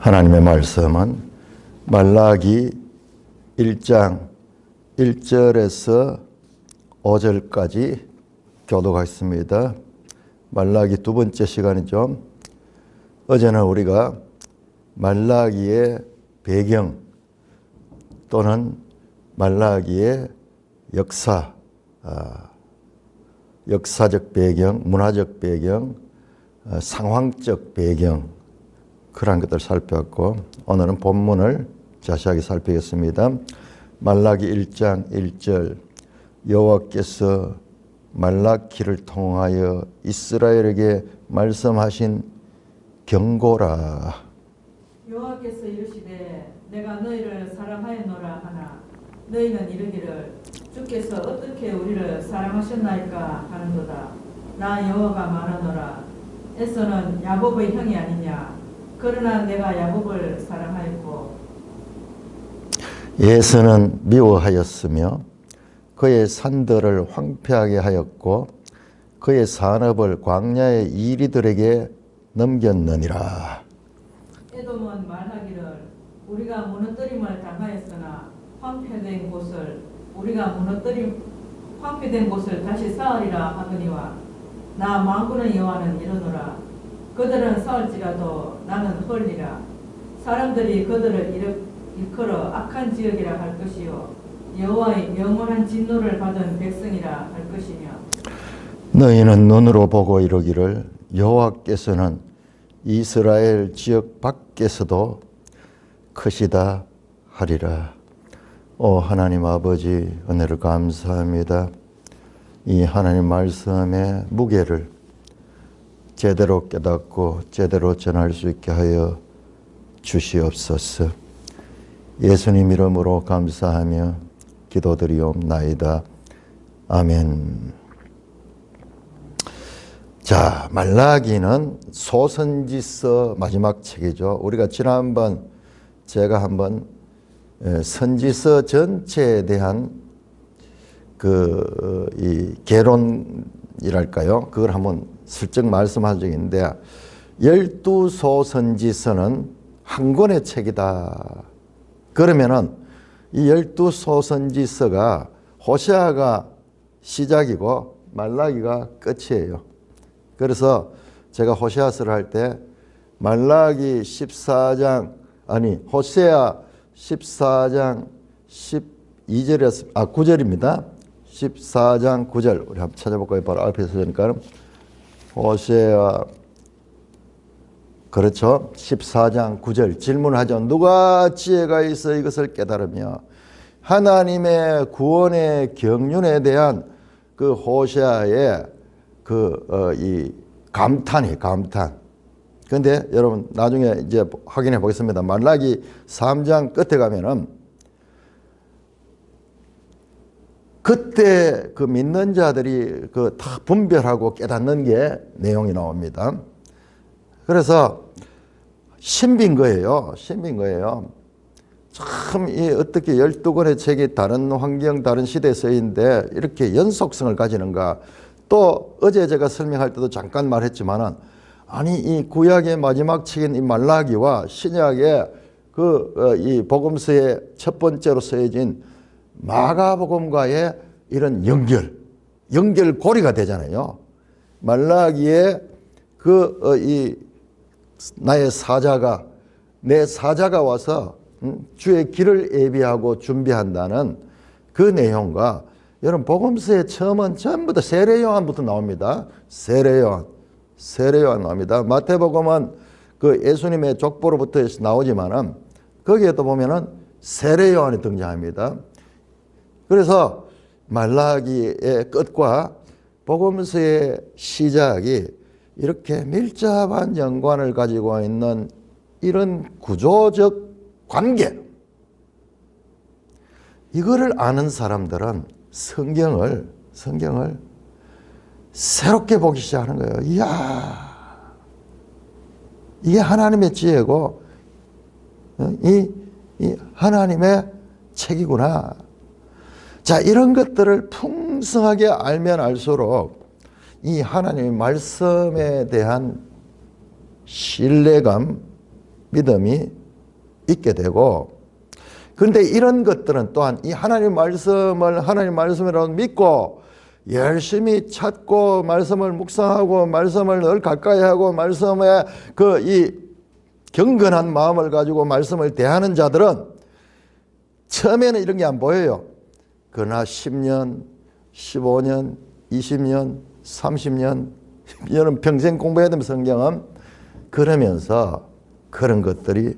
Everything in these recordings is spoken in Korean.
하나님의 말씀은 말라기 1장 1절에서 5절까지 교도가 있습니다. 말라기 두 번째 시간이죠. 어제는 우리가 말라기의 배경 또는 말라기의 역사적 배경, 문화적 배경, 상황적 배경 그런 것들을 살펴봤고 오늘은 본문을 자세하게 살피겠습니다. 말라기 1장 1절 여호와께서 말라기를 통하여 이스라엘에게 말씀하신 경고라. 여호와께서 이르시되 내가 너희를 사랑하였노라 하나 너희는 이르기를 주께서 어떻게 우리를 사랑하셨나이까 하는도다. 나 여호와가 말하노라. 에서는 야곱의 형이 아니냐. 그러나 내가 야곱을 사랑하였고 에서는 미워하였으며 그의 산들을 황폐하게 하였고 그의 산업을 광야의 이리들에게 넘겼느니라. 에돔은 말하기를 우리가 무너뜨림을 당하였으나 황폐된 곳을 다시 쌓으리라 하더니와 나 만군의 여호와는 이르노라. 그들은 쌓을지라도 나는 헐리라. 사람들이 그들을 일컬어 악한 지역이라 할 것이요 여호와의 영원한 진노를 받은 백성이라 할 것이며 너희는 눈으로 보고 이르기를 여호와께서는 이스라엘 지역 밖에서도 크시다 하리라. 오 하나님 아버지, 은혜를 감사합니다. 이 하나님 말씀의 무게를 제대로 깨닫고 제대로 전할 수 있게 하여 주시옵소서. 예수님 이름으로 감사하며 기도드리옵나이다. 아멘. 자, 말라기는 소선지서 마지막 책이죠. 우리가 지난번 제가 한번 선지서 전체에 대한 이 개론이랄까요? 그걸 한번 슬쩍 말씀한 적이 있는데 12소선지서는 한 권의 책이다. 그러면은 이 12소선지서가 호세아가 시작이고 말라기가 끝이에요. 그래서 제가 호세아서를 할 때 말라기 9세아 14장 9절입니다. 14장 9절 우리 한번 찾아볼까요? 바로 앞에 서니까 호세아 그렇죠. 14장 9절 질문하죠. 누가 지혜가 있어 이것을 깨달으며 하나님의 구원의 경륜에 대한 그 호세아의 이 감탄이 감탄. 그런데 여러분 나중에 이제 확인해 보겠습니다. 말라기 3장 끝에 가면은 그때 그 믿는 자들이 다 분별하고 깨닫는 게 내용이 나옵니다. 그래서 신비인 거예요. 신비인 거예요. 참 어떻게 12권의 책이 다른 환경, 다른 시대에 쓰인데 이렇게 연속성을 가지는가. 또 어제 제가 설명할 때도 잠깐 말했지만은 아니 이 구약의 마지막 책인 이 말라기와 신약의 이 복음서의 첫 번째로 쓰여진 마가복음과의 이런 연결고리가 되잖아요. 말라기에 내 사자가 와서 주의 길을 예비하고 준비한다는 그 내용과 여러분 복음서의 처음은 전부 다 세례 요한부터 나옵니다. 세례 요한 나옵니다. 마태복음은 그 예수님의 족보로부터 나오지만은 거기에 또 보면은 세례 요한이 등장합니다. 그래서 말라기의 끝과 복음서의 시작이 이렇게 밀접한 연관을 가지고 있는 이런 구조적 관계, 이거를 아는 사람들은 성경을 새롭게 보기 시작하는 거예요. 이야, 이게 하나님의 지혜고 이 하나님의 책이구나. 자, 이런 것들을 풍성하게 알면 알수록 이 하나님의 말씀에 대한 신뢰감, 믿음이 있게 되고, 그런데 이런 것들은 또한 이 하나님 말씀이라고 믿고 열심히 찾고 말씀을 묵상하고 말씀을 늘 가까이 하고 말씀에 이 경건한 마음을 가지고 말씀을 대하는 자들은 처음에는 이런 게 안 보여요. 그러나 10년, 15년, 20년, 30년, 여러분 평생 공부해야 되면 성경은 그러면서 그런 것들이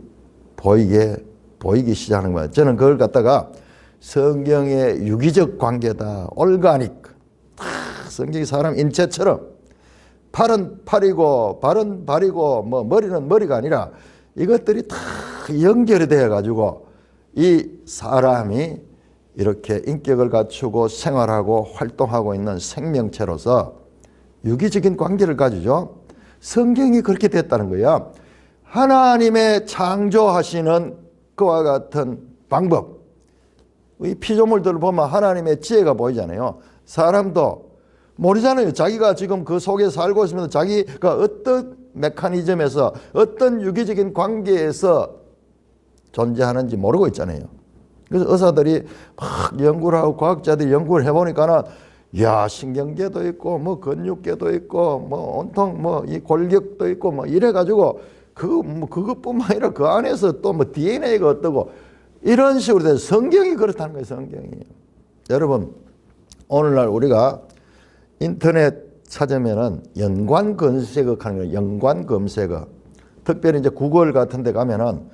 보이기 시작하는 거예요. 저는 그걸 갖다가 성경의 유기적 관계다, 올가닉, 성경이 사람 인체처럼 팔은 팔이고 발은 발이고 뭐 머리는 머리가 아니라 이것들이 다 연결이 되어 가지고 이 사람이 이렇게 인격을 갖추고 생활하고 활동하고 있는 생명체로서 유기적인 관계를 가지죠. 성경이 그렇게 됐다는 거예요. 하나님의 창조하시는 그와 같은 방법, 이 피조물들을 보면 하나님의 지혜가 보이잖아요. 사람도 모르잖아요. 자기가 지금 그 속에 살고 있으면서 자기가 어떤 메커니즘에서 어떤 유기적인 관계에서 존재하는지 모르고 있잖아요. 그래서 의사들이 막 연구를 하고 과학자들이 연구를 해보니까는 야, 신경계도 있고 뭐 근육계도 있고 뭐 온통 뭐 이 골격도 있고 뭐 이래가지고 그것뿐만 아니라 그 안에서 또 뭐 DNA가 어떠고 이런 식으로 돼서 성경이 그렇다는 거예요. 성경이. 여러분, 오늘날 우리가 인터넷 찾으면은 연관 검색어 하는 거예요. 연관 검색어. 특별히 이제 구글 같은 데 가면은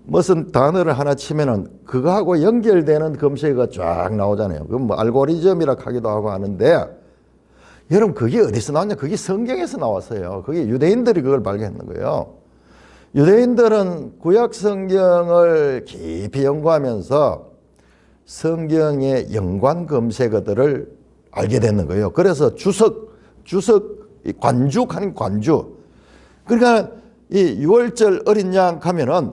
무슨 단어를 하나 치면은 그거하고 연결되는 검색어가 쫙 나오잖아요. 그건 뭐 알고리즘이라 하기도 하고 하는데, 여러분 그게 어디서 나왔냐? 그게 성경에서 나왔어요. 그게 유대인들이 그걸 발견했는 거예요. 유대인들은 구약 성경을 깊이 연구하면서 성경의 연관 검색어들을 알게 됐는 거예요. 그래서 관죽하는 관주. 그러니까 이 유월절 어린 양 가면은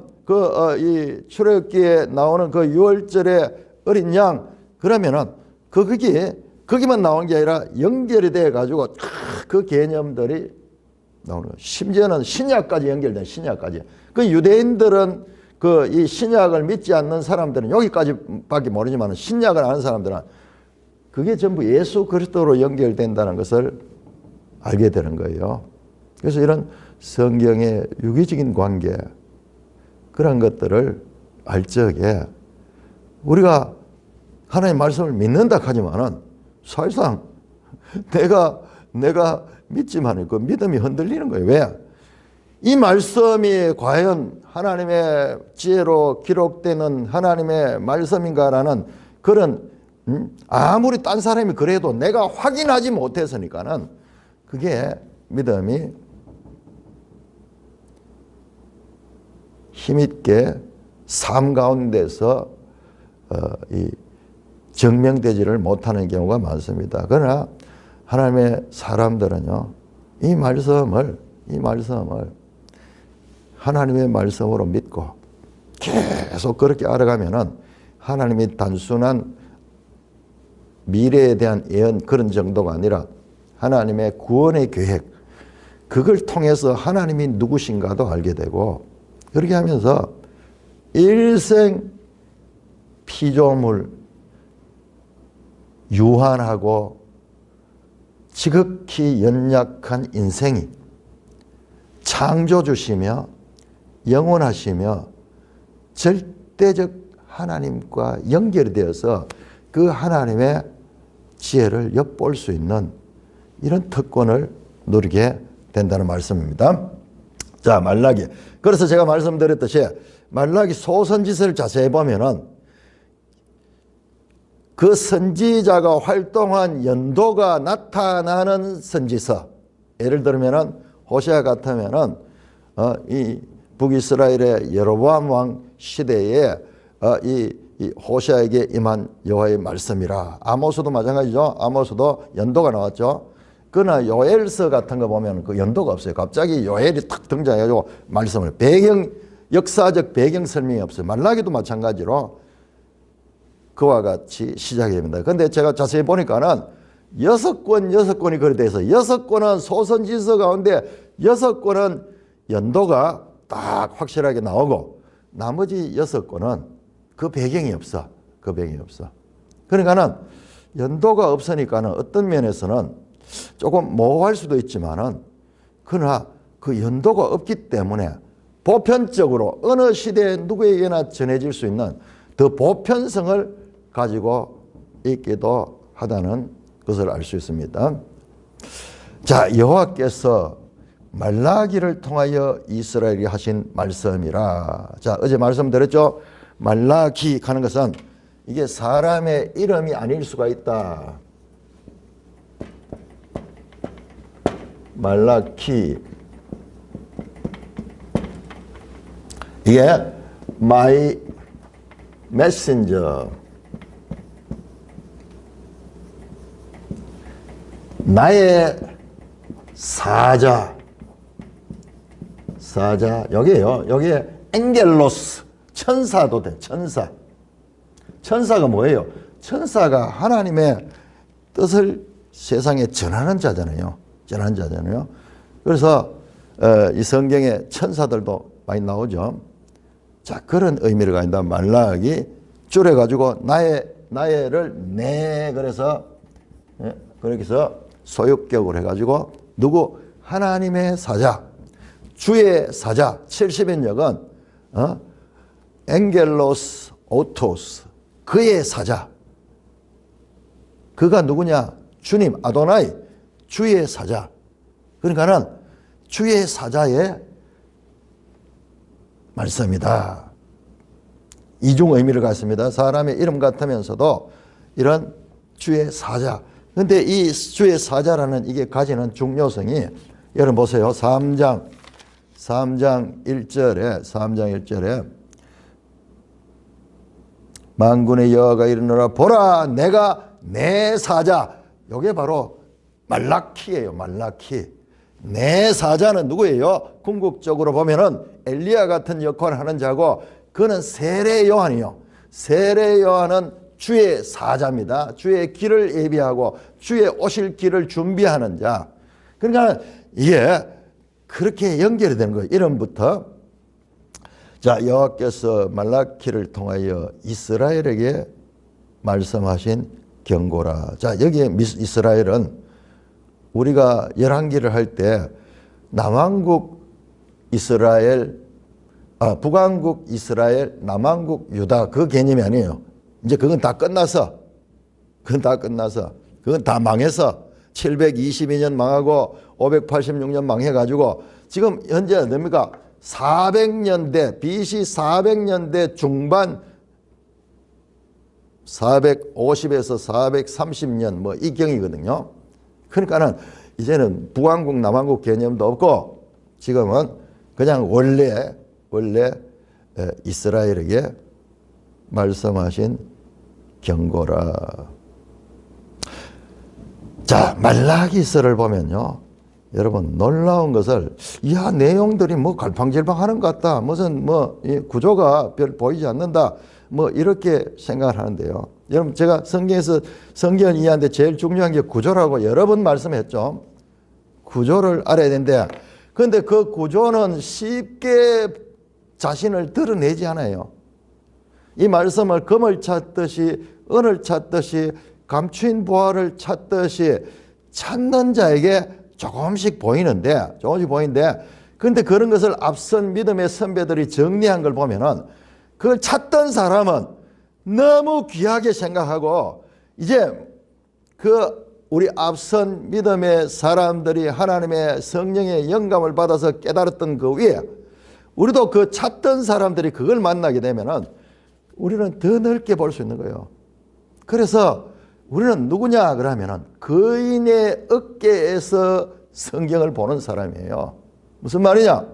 이 출애굽기에 나오는 그 유월절의 어린 양 그러면은 거기만 나온 게 아니라 연결이 돼 가지고 그 개념들이 나오는 거예요. 심지어는 신약까지 연결된 신약까지. 그 유대인들은 이 신약을 믿지 않는 사람들은 여기까지밖에 모르지만 신약을 아는 사람들은 그게 전부 예수 그리스도로 연결된다는 것을 알게 되는 거예요. 그래서 이런 성경의 유기적인 관계, 그런 것들을 알 적에 우리가 하나님의 말씀을 믿는다 하지만은 사실상 내가 믿지만 그 믿음이 흔들리는 거예요. 왜? 이 말씀이 과연 하나님의 지혜로 기록되는 하나님의 말씀인가라는 그런 아무리 딴 사람이 그래도 내가 확인하지 못해서니까는 그게 믿음이 힘있게 삶 가운데서 증명되지를 못하는 경우가 많습니다. 그러나 하나님의 사람들은요, 이 말씀을 하나님의 말씀으로 믿고 계속 그렇게 알아가면은 하나님이 단순한 미래에 대한 예언 그런 정도가 아니라 하나님의 구원의 계획, 그걸 통해서 하나님이 누구신가도 알게 되고, 그렇게 하면서 일생 피조물 유한하고 지극히 연약한 인생이 창조주시며 영원하시며 절대적 하나님과 연결이 되어서 그 하나님의 지혜를 엿볼 수 있는 이런 특권을 누리게 된다는 말씀입니다. 자, 말라기. 그래서 제가 말씀드렸듯이 말라기 소선지서를 자세히 보면은 그 선지자가 활동한 연도가 나타나는 선지서. 예를 들면은 호세아 같으면은 이 북이스라엘의 여로보암 왕 시대에 이 호세아에게 임한 여호와의 말씀이라. 아모스도 마찬가지죠. 아모스도 연도가 나왔죠. 그러나 요엘서 같은 거 보면 그 연도가 없어요. 갑자기 요엘이 탁 등장해가지고 말씀을 역사적 배경 설명이 없어요. 말라기도 마찬가지로 그와 같이 시작이 됩니다. 그런데 제가 자세히 보니까는 6권이 그렇게 돼서 6권은 소선지서 가운데 6권은 연도가 딱 확실하게 나오고 나머지 6권은 그 배경이 없어. 그 배경이 없어. 그러니까는 연도가 없으니까는 어떤 면에서는 조금 모호할 수도 있지만은 그러나 그 연도가 없기 때문에 보편적으로 어느 시대에 누구에게나 전해질 수 있는 더 보편성을 가지고 있기도 하다는 것을 알 수 있습니다. 자, 여호와께서 말라기를 통하여 이스라엘이 하신 말씀이라. 자, 어제 말씀드렸죠. 말라기 하는 것은 이게 사람의 이름이 아닐 수가 있다. 말라키. 이게 my messenger. 나의 사자. 사자. 여기에요. 여기에 앵겔로스. 천사도 돼. 천사. 천사가 뭐예요? 천사가 하나님의 뜻을 세상에 전하는 자잖아요. 전하는 자잖아요. 그래서 이 성경에 천사들도 많이 나오죠. 자, 그런 의미를 가진다. 말라기 줄여가지고 나의를 내. 그래서 그렇게 해서 소유격으로 해가지고 누구? 하나님의 사자, 주의 사자. 70인역은 앵겔로스 오토스, 그의 사자. 그가 누구냐? 주님, 아도나이, 주의 사자. 그러니까는 주의 사자의 말씀이다. 이중 의미를 갖습니다. 사람의 이름 같으면서도 이런 주의 사자. 근데 이 주의 사자라는 이게 가지는 중요성이, 여러분 보세요. 3장 1절에 만군의 여호와가 이르노라, 보라 내가 내 사자. 이게 바로 말라키예요. 말라키. 내 사자는 누구예요? 궁극적으로 보면은 엘리야 같은 역할을 하는 자고, 그는 세례 요한이요. 세례 요한은 주의 사자입니다. 주의 길을 예비하고 주의 오실 길을 준비하는 자. 그러니까 이게 그렇게 연결이 되는 거예요. 이름부터. 자, 여호와께서 말라키를 통하여 이스라엘에게 말씀하신 경고라. 자, 여기에 이스라엘은 우리가 열왕기를 할 때 남왕국 이스라엘, 북왕국 이스라엘, 남왕국 유다, 그 개념이 아니에요. 이제 그건 다 끝나서, 그건 다 망해서 722년 망하고 586년 망해가지고 지금 현재 뭡니까? 400년대, BC 400년대 중반 450에서 430년 뭐 이 경이거든요. 그러니까는 이제는 북왕국, 남왕국 개념도 없고 지금은 그냥 원래 이스라엘에게 말씀하신 경고라. 자, 말라기서를 보면요, 여러분 놀라운 것을, 이야 내용들이 뭐 갈팡질팡하는 것 같다, 무슨 뭐 구조가 별 보이지 않는다, 뭐 이렇게 생각을 하는데요. 여러분 제가 성경에서 성경을 이해하는데 제일 중요한 게 구조라고 여러 번 말씀했죠. 구조를 알아야 되는데, 그런데 그 구조는 쉽게 자신을 드러내지 않아요. 이 말씀을 금을 찾듯이 은을 찾듯이 감추인 보화를 찾듯이 찾는 자에게 조금씩 보이는데, 그런데 그런 것을 앞선 믿음의 선배들이 정리한 걸 보면은 그걸 찾던 사람은 너무 귀하게 생각하고, 이제 우리 앞선 믿음의 사람들이 하나님의 성령의 영감을 받아서 깨달았던 그 위에 우리도 그 찾던 사람들이 그걸 만나게 되면은 우리는 더 넓게 볼 수 있는 거예요. 그래서 우리는 누구냐 그러면은 거인의 어깨에서 성경을 보는 사람이에요. 무슨 말이냐?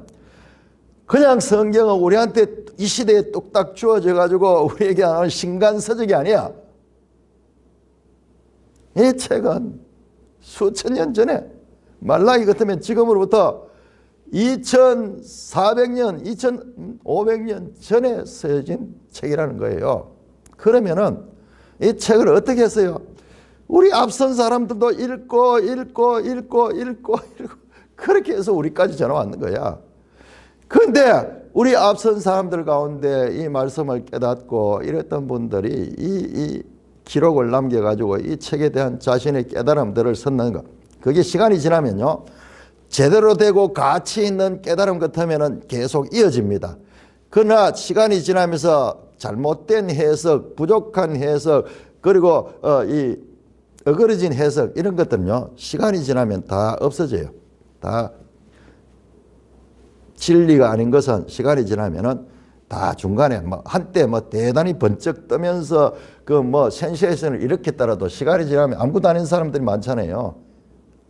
그냥 성경은 우리한테 이 시대에 뚝딱 주어져 가지고 우리에게 하는 신간서적이 아니야. 이 책은 수천 년 전에, 말라기 같으면 지금으로부터 2400년, 2500년 전에 쓰여진 책이라는 거예요. 그러면은 이 책을 어떻게 했어요? 우리 앞선 사람들도 읽고 그렇게 해서 우리까지 전해왔는 거야. 그런데 우리 앞선 사람들 가운데 이 말씀을 깨닫고 이랬던 분들이 이 기록을 남겨가지고 이 책에 대한 자신의 깨달음들을 썼는 것. 그게 시간이 지나면요, 제대로 되고 가치 있는 깨달음 같으면 계속 이어집니다. 그러나 시간이 지나면서 잘못된 해석, 부족한 해석, 그리고 이 어그러진 해석, 이런 것들은요, 시간이 지나면 다 없어져요. 다 진리가 아닌 것은 시간이 지나면은 다 중간에 한때 대단히 번쩍 뜨면서 그 센세이션을 일으켰더라도 시간이 지나면 아무것도 아닌 사람들이 많잖아요.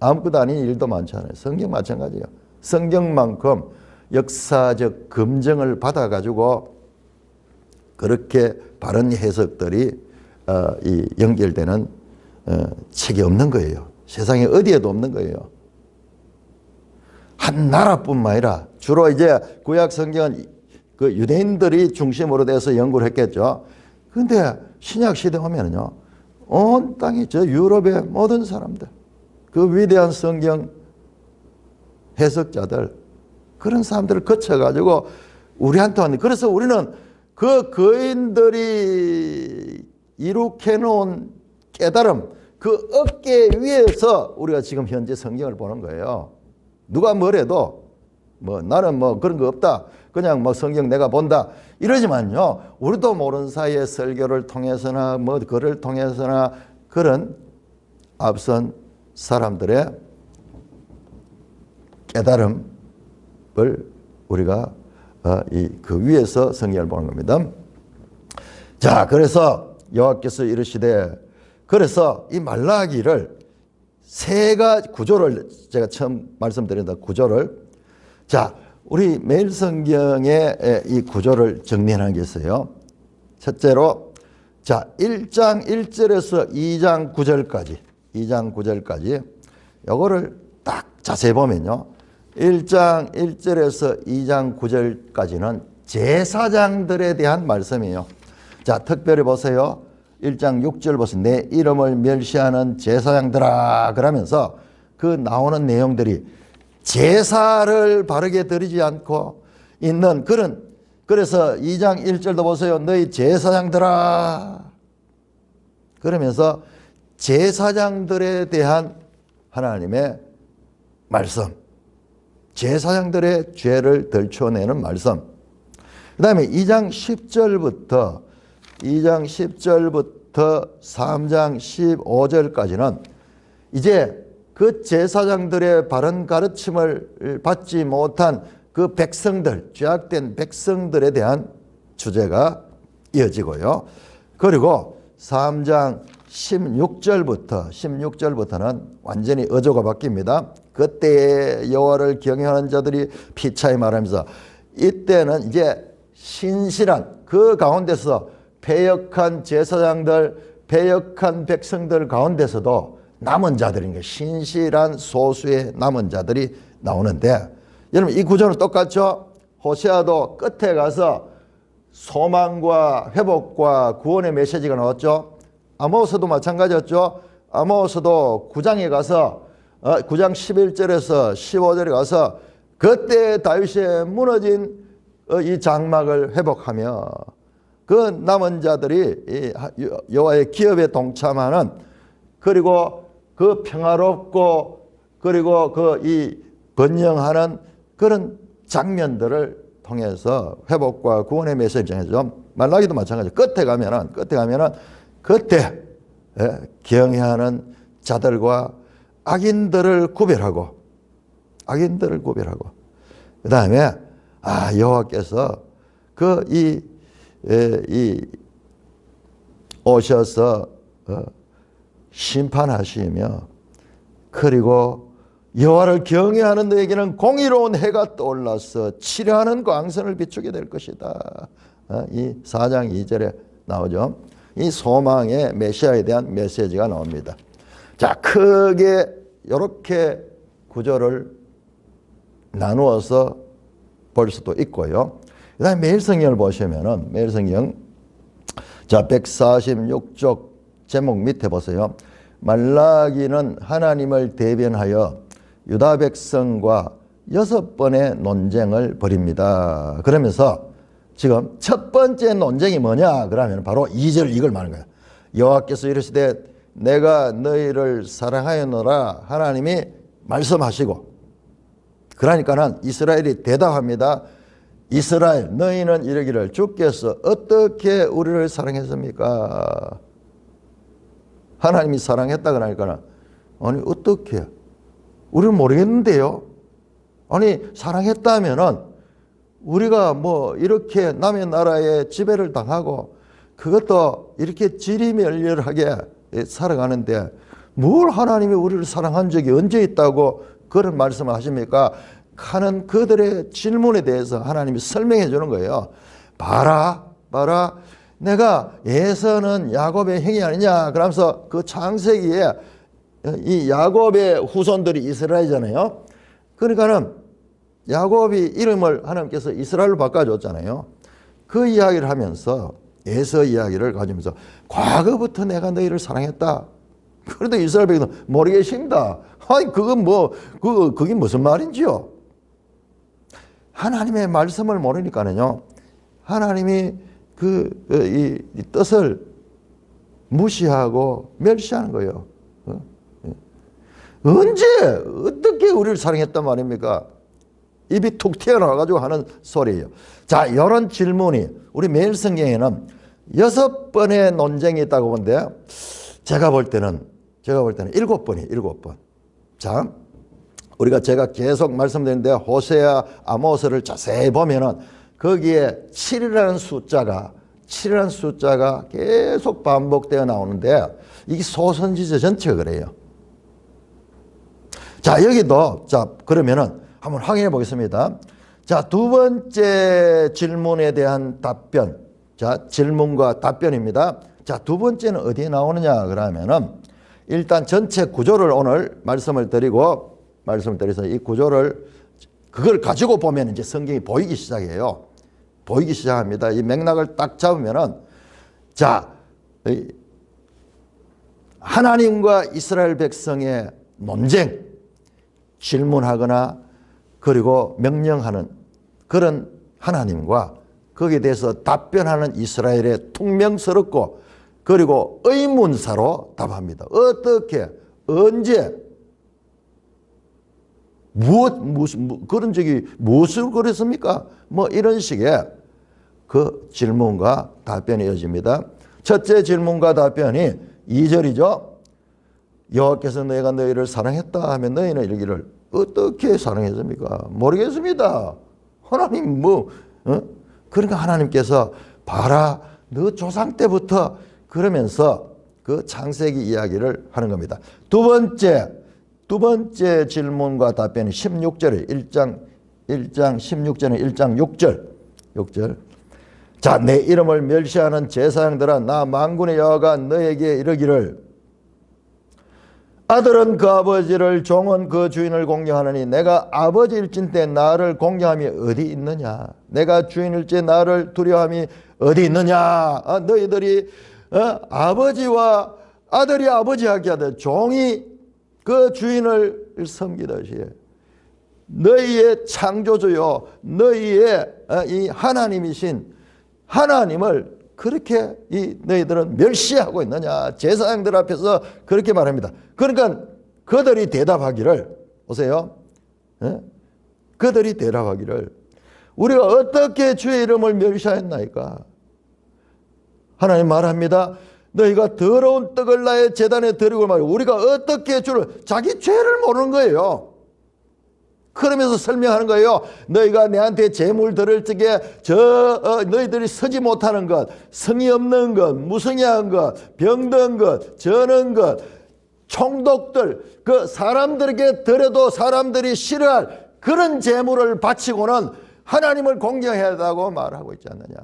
아무것도 아닌 일도 많잖아요. 성경 마찬가지예요. 성경만큼 역사적 검증을 받아가지고 그렇게 바른 해석들이 이 연결되는 책이 없는 거예요. 세상에 어디에도 없는 거예요. 한 나라뿐만 아니라 주로 이제 구약 성경은 그 유대인들이 중심으로 돼서 연구를 했겠죠. 그런데 신약 시대 오면은요, 온 땅이 저 유럽의 모든 사람들, 그 위대한 성경 해석자들, 그런 사람들을 거쳐가지고 우리한테 왔는데, 그래서 우리는 그 거인들이 이룩해 놓은 깨달음, 그 어깨 위에서 우리가 지금 현재 성경을 보는 거예요. 누가 뭐래도 나는 그런 거 없다, 그냥 성경 내가 본다 이러지만요, 우리도 모르는 사이에 설교를 통해서나 글을 통해서나 그런 앞선 사람들의 깨달음을 우리가 그 위에서 성경을 보는 겁니다. 자, 그래서 여호와께서 이르시되, 그래서 이 말라기를 세 가지 구조를 제가 처음 말씀드린다. 구조를, 자, 우리 매일 성경에 이 구조를 정리하는 게 있어요. 첫째로, 자, 1장 1절에서 2장 9절까지 요거를 딱 자세히 보면요, 1장 1절에서 2장 9절까지는 제사장들에 대한 말씀이에요. 자, 특별히 보세요. 1장 6절 보세요. 내 이름을 멸시하는 제사장들아, 그러면서 그 나오는 내용들이 제사를 바르게 드리지 않고 있는 그런, 그래서 2장 1절도 보세요. 너희 제사장들아, 그러면서 제사장들에 대한 하나님의 말씀, 제사장들의 죄를 덜쳐내는 말씀. 그 다음에 2장 10절부터 3장 15절까지는 이제 그 제사장들의 바른 가르침을 받지 못한 그 백성들, 죄악된 백성들에 대한 주제가 이어지고요. 그리고 3장 16절부터는 완전히 어조가 바뀝니다. 그때 여호와를 경외하는 자들이 피차에 말하면서, 이때는 이제 신실한 그 가운데서 패역한 제사장들, 패역한 백성들 가운데서도 남은 자들인 게 신실한 소수의 남은 자들이 나오는데, 여러분 이 구조는 똑같죠? 호세아도 끝에 가서 소망과 회복과 구원의 메시지가 나왔죠. 아모스도 마찬가지였죠. 아모스도 9장에 가서 9장 11절에서 15절에 가서 그때 다윗의 무너진 이 장막을 회복하며 그 남은 자들이 여호와의 기업에 동참하는, 그리고 그 평화롭고 그리고 그 이 번영하는 그런 장면들을 통해서 회복과 구원의 메시지를 전해줘. 말라기도 마찬가지. 끝에 가면은 그때 경외하는 자들과 악인들을 구별하고 그 다음에 여호와께서 오셔서 심판하시며, 그리고 여호와를 경외하는 너에게는 공의로운 해가 떠올라서 치료하는 광선을 비추게 될 것이다. 이 4장 2절에 나오죠. 이 소망의 메시아에 대한 메시지가 나옵니다. 자, 크게 이렇게 구조를 나누어서 볼 수도 있고요. 그 다음에 매일 성경을 보시면은, 매일 성경, 자, 146쪽 제목 밑에 보세요. 말라기는 하나님을 대변하여 유다 백성과 6번의 논쟁을 벌입니다. 그러면서 지금 첫 번째 논쟁이 뭐냐 그러면 바로 2절 이걸 말하는 거예요. 여호와께서 이르시되 내가 너희를 사랑하였노라 하나님이 말씀하시고, 그러니까는 이스라엘이 대답합니다. 이스라엘 너희는 이르기를 주께서 어떻게 우리를 사랑했습니까? 하나님이 사랑했다 그러니까는 아니 어떻게? 우리는 모르겠는데요. 아니 사랑했다면은 우리가 뭐 이렇게 남의 나라에 지배를 당하고 그것도 이렇게 지리멸렬하게 살아가는데 뭘 하나님이 우리를 사랑한 적이 언제 있다고 그런 말씀을 하십니까? 하는 그들의 질문에 대해서 하나님이 설명해 주는 거예요. 봐라 내가 에서는 야곱의 형이 아니냐 그러면서 그 창세기에 이 야곱의 후손들이 이스라엘이잖아요. 그러니까는 야곱이 이름을 하나님께서 이스라엘로 바꿔줬잖아요. 그 이야기를 하면서 에서 이야기를 가지면서 과거부터 내가 너희를 사랑했다. 그래도 이스라엘 백성은 모르겠습니다. 아니 그건 그게 무슨 말인지요? 하나님의 말씀을 모르니까는요. 하나님이 이 뜻을 무시하고 멸시하는 거예요. 언제 어떻게 우리를 사랑했단 말입니까? 입이 툭 튀어나와가지고 하는 소리예요. 자, 이런 질문이 우리 매일 성경에는 6번의 논쟁이 있다고 보는데 제가 볼 때는 7번이에요. 7번. 자, 제가 계속 말씀드리는데 호세아, 아모스를 자세히 보면은 거기에 7이라는 숫자가 계속 반복되어 나오는데 이게 소선지서 전체가 그래요. 자, 여기도 그러면은 한번 확인해 보겠습니다. 자, 두 번째 질문에 대한 답변. 자, 질문과 답변입니다. 자, 두 번째는 어디에 나오느냐 그러면은 일단 전체 구조를 오늘 말씀을 드려서 이 구조를 그걸 가지고 보면 이제 성경이 보이기 시작해요. 보이기 시작합니다. 이 맥락을 딱 잡으면은 자, 하나님과 이스라엘 백성의 논쟁, 질문하거나 그리고 명령하는 그런 하나님과 거기에 대해서 답변하는 이스라엘의 퉁명스럽고 그리고 의문사로 답합니다. 어떻게, 언제, 그런 적이 무엇을 그랬습니까? 뭐 이런 식의 그 질문과 답변이 이어집니다. 첫째 질문과 답변이 2절이죠. 여호와께서 내가 너희를 사랑했다 하면 너희는 이르기를 어떻게 사랑했습니까? 모르겠습니다. 하나님 그러니까 하나님께서 봐라 너 조상 때부터 그러면서 그 창세기 이야기를 하는 겁니다. 두 번째 질문과 답변이 16절에 1장 16절에 1장 6절. 자, 내 이름을 멸시하는 제사장들아 나 만군의 여호와가 너에게 이르기를 아들은 그 아버지를 종은 그 주인을 공경하느니 내가 아버지일진때 나를 공경함이 어디 있느냐? 내가 주인일지 나를 두려워함이 어디 있느냐? 너희들이 아버지와 아들이 아버지에게 하듯 종이 그 주인을 섬기듯이 너희의 창조주요 너희의 이 하나님이신 하나님을 그렇게 너희들은 멸시하고 있느냐? 제사장들 앞에서 그렇게 말합니다. 그러니까 그들이 대답하기를 보세요. 그들이 대답하기를 우리가 어떻게 주의 이름을 멸시하였나이까? 하나님 말합니다. 너희가 더러운 떡을 나의 제단에 드리고 말이야. 우리가 어떻게 자기 죄를 모르는 거예요. 그러면서 설명하는 거예요. 너희가 내한테 제물 드릴 적에 너희들이 서지 못하는 것, 성의 없는 것, 무성의한 것, 병든 것, 저는 것, 총독들, 그 사람들에게 드려도 사람들이 싫어할 그런 제물을 바치고는 하나님을 공경해야 한다고 말하고 있지 않느냐.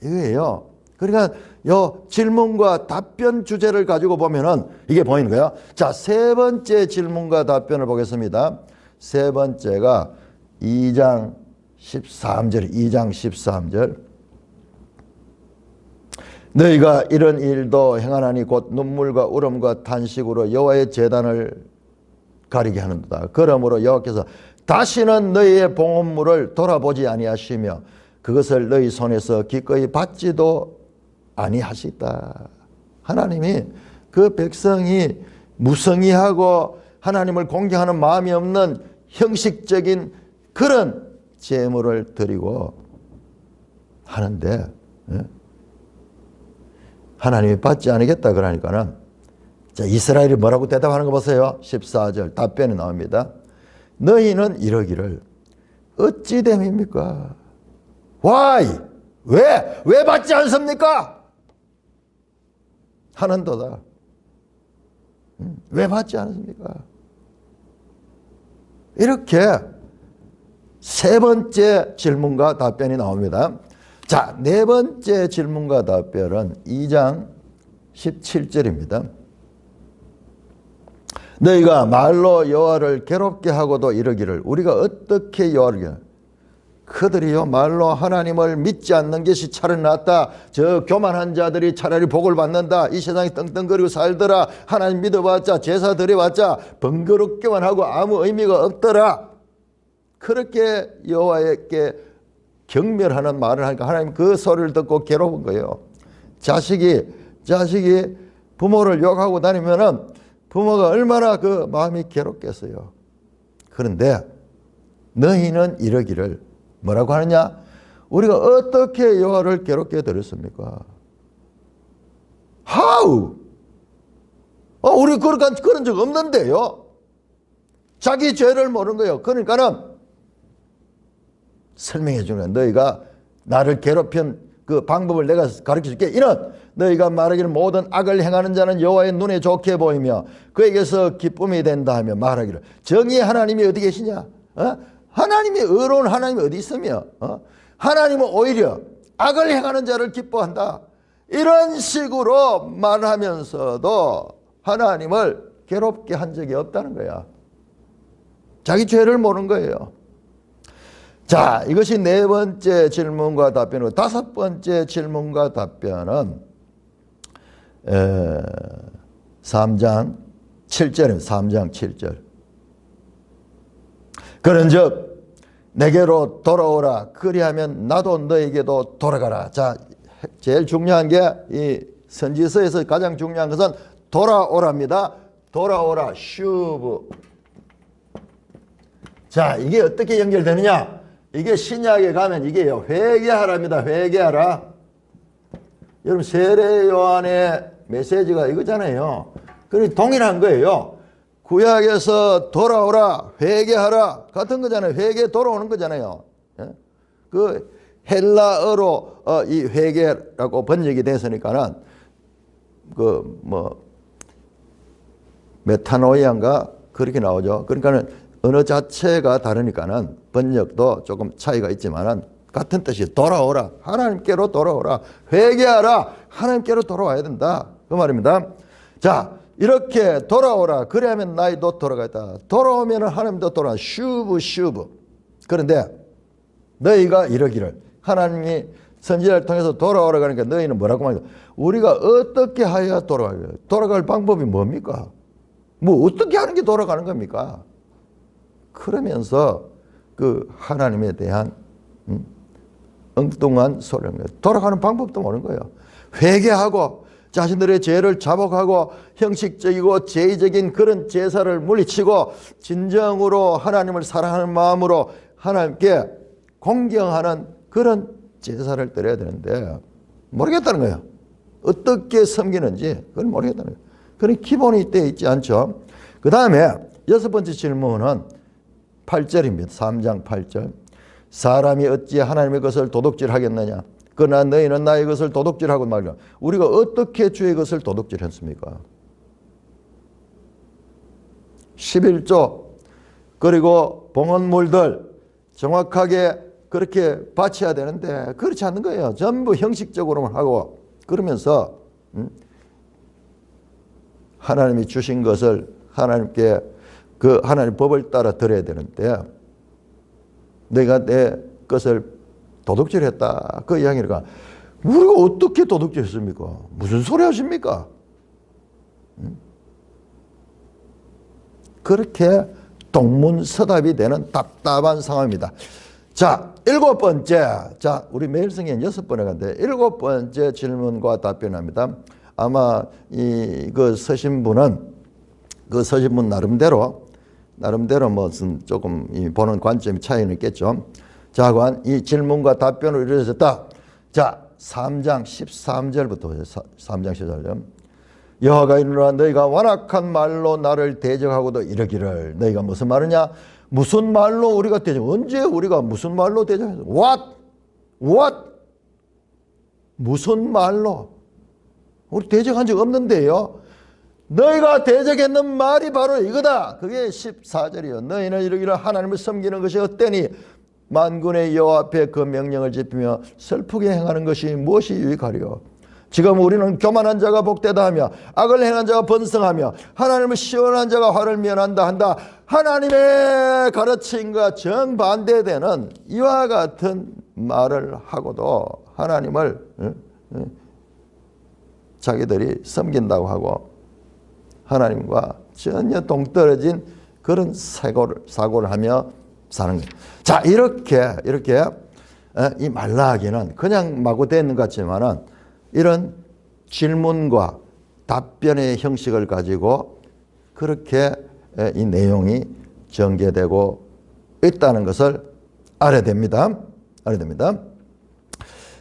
이거예요. 그러니까 요 질문과 답변 주제를 가지고 보면은 이게 보이는 거예요. 자, 세 번째 질문과 답변을 보겠습니다. 세 번째가 2장 13절. 너희가 이런 일도 행하나니 곧 눈물과 울음과 탄식으로 여호와의 제단을 가리게 하는도다. 그러므로 여호와께서 다시는 너희의 봉헌물을 돌아보지 아니하시며 그것을 너희 손에서 기꺼이 받지도 아니하시다. 하나님이 그 백성이 무성의하고 하나님을 공경하는 마음이 없는 형식적인 그런 제물을 드리고 하는데 하나님이 받지 않겠다 그러니까는 자, 이스라엘이 뭐라고 대답하는 거 보세요. 14절 답변이 나옵니다. 너희는 이러기를 어찌 됨입니까? Why? 왜 받지 않습니까? 하는도다. 왜 받지 않습니까? 이렇게 세 번째 질문과 답변이 나옵니다. 자, 네 번째 질문과 답변은 2장 17절입니다. 너희가 말로 여호와를 괴롭게 하고도 이러기를 우리가 어떻게 여호와를 그들이요 말로 하나님을 믿지 않는 것이 차라리 낫다. 저 교만한 자들이 차라리 복을 받는다. 이 세상에 떵떵거리고 살더라. 하나님 믿어봤자 제사 드려봤자 번거롭게만 하고 아무 의미가 없더라. 그렇게 여호와께 경멸하는 말을 하니까 하나님 그 소리를 듣고 괴로운 거예요. 자식이 부모를 욕하고 다니면은 부모가 얼마나 그 마음이 괴롭겠어요. 그런데 너희는 이러기를 뭐라고 하느냐? 우리가 어떻게 여호와를 괴롭게 드렸습니까? How? 우리 그런 적 없는데요. 자기 죄를 모르는 거예요. 그러니까는 설명해 주는 거예요. 너희가 나를 괴롭힌 그 방법을 내가 가르쳐 줄게. 이는 너희가 말하기를 모든 악을 행하는 자는 여호와의 눈에 좋게 보이며 그에게서 기쁨이 된다 하며 말하기를 정의의 하나님이 어디 계시냐? 하나님이 의로운 하나님이 어디 있으며 하나님은 오히려 악을 행하는 자를 기뻐한다. 이런 식으로 말하면서도 하나님을 괴롭게 한 적이 없다는 거야. 자기 죄를 모르는 거예요. 자, 이것이 네 번째 질문과 답변이고 다섯 번째 질문과 답변은 3장 7절입니다. 3장 7절. 그런즉 내게로 돌아오라. 그리하면 나도 너에게도 돌아가라. 자, 제일 중요한 게 이 선지서에서 가장 중요한 것은 돌아오랍니다. 돌아오라. 슈브. 자, 이게 어떻게 연결되느냐? 이게 신약에 가면 이게요. 회개하랍니다. 회개하라. 여러분 세례 요한의 메시지가 이거잖아요. 그러니 동일한 거예요. 구약에서 돌아오라, 회개하라 같은 거잖아요. 회개 돌아오는 거잖아요. 그 헬라어로 이 회개라고 번역이 됐으니까는 그 뭐 메타노이안가 그렇게 나오죠. 그러니까는 언어 자체가 다르니까는 번역도 조금 차이가 있지만은 같은 뜻이 돌아오라. 하나님께로 돌아오라. 회개하라. 하나님께로 돌아와야 된다. 그 말입니다. 자, 이렇게 돌아오라. 그래야면 나이도 돌아가겠다. 돌아오면 하나님도 돌아와. 슈브. 그런데 너희가 이러기를 하나님이 선지자를 통해서 돌아오라 그러니까 너희는 뭐라고 말이야? 우리가 어떻게 하여야 돌아가요? 돌아갈 방법이 뭡니까? 뭐 어떻게 하는 게 돌아가는 겁니까? 그러면서 그 하나님에 대한 엉뚱한 소리인 거예요. 돌아가는 방법도 모르는 거예요. 회개하고 자신들의 죄를 자복하고 형식적이고 제의적인 그런 제사를 물리치고 진정으로 하나님을 사랑하는 마음으로 하나님께 공경하는 그런 제사를 드려야 되는데 모르겠다는 거예요. 어떻게 섬기는지 그걸 모르겠다는 거예요. 그런 기본이 되어 있지 않죠. 그 다음에 여섯 번째 질문은 8절입니다. 3장 8절. 사람이 어찌 하나님의 것을 도둑질하겠느냐? 그러나 너희는 나의 것을 도둑질하고 말이야. 우리가 어떻게 주의 것을 도둑질했습니까? 11조 그리고 봉헌물들 정확하게 그렇게 바쳐야 되는데 그렇지 않는 거예요. 전부 형식적으로만 하고 그러면서 하나님이 주신 것을 하나님께 그 하나님 법을 따라 드려야 되는데 내가 내 것을 도둑질했다. 그 이야기가 우리가 어떻게 도둑질했습니까? 무슨 소리 하십니까? 그렇게 동문서답이 되는 답답한 상황입니다. 자, 7번째. 자, 우리 매일 성경 6번에 간데 7번째 질문과 답변합니다. 아마 그 서신 분은 그 서신 분 나름대로 무슨 조금 보는 관점이 차이는 있겠죠. 자, 이 질문과 답변으로 이루어졌다. 자, 3장 13절부터 3장 14절. 여호와가 이르노라 너희가 완악한 말로 나를 대적하고도 이르기를 너희가 무슨 말이냐? 무슨 말로 우리가 대적? 언제 우리가 무슨 말로 대적했어? What? 무슨 말로? 우리 대적한 적 없는데요. 너희가 대적했는 말이 바로 이거다. 그게 14절이요. 너희는 이르기를 하나님을 섬기는 것이 헛되니 만군의 여호와 앞에 그 명령을 지키며 슬프게 행하는 것이 무엇이 유익하리요? 지금 우리는 교만한 자가 복되다 하며 악을 행한 자가 번성하며 하나님을 시원한 자가 화를 면한다 한다. 하나님의 가르침과 정반대되는 이와 같은 말을 하고도 하나님을 자기들이 섬긴다고 하고 하나님과 전혀 동떨어진 그런 사고를 하며 사는 거예요. 자, 이렇게 이 말라하기는 그냥 마구 되는 것 같지만은 이런 질문과 답변의 형식을 가지고 그렇게 이 내용이 전개되고 있다는 것을 알아야 됩니다.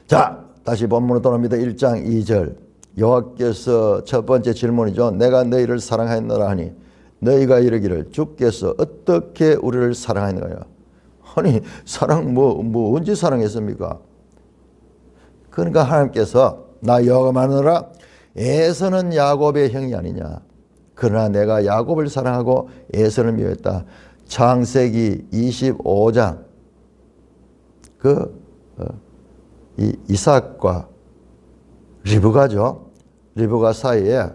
자, 다시 본문으로 돌아옵니다. 1장 2절. 여호와께서 첫 번째 질문이죠. 내가 너희를 사랑하였노라 하니 너희가 이르기를 주께서 어떻게 우리를 사랑하였느냐. 아니, 사랑 뭐 언제 사랑했습니까? 그러니까 하나님께서 나 여호와가 말하노라 에서는 야곱의 형이 아니냐. 그러나 내가 야곱을 사랑하고 에서를 미워했다. 창세기 25장 이 이삭과 리브가죠. 리브가 사이에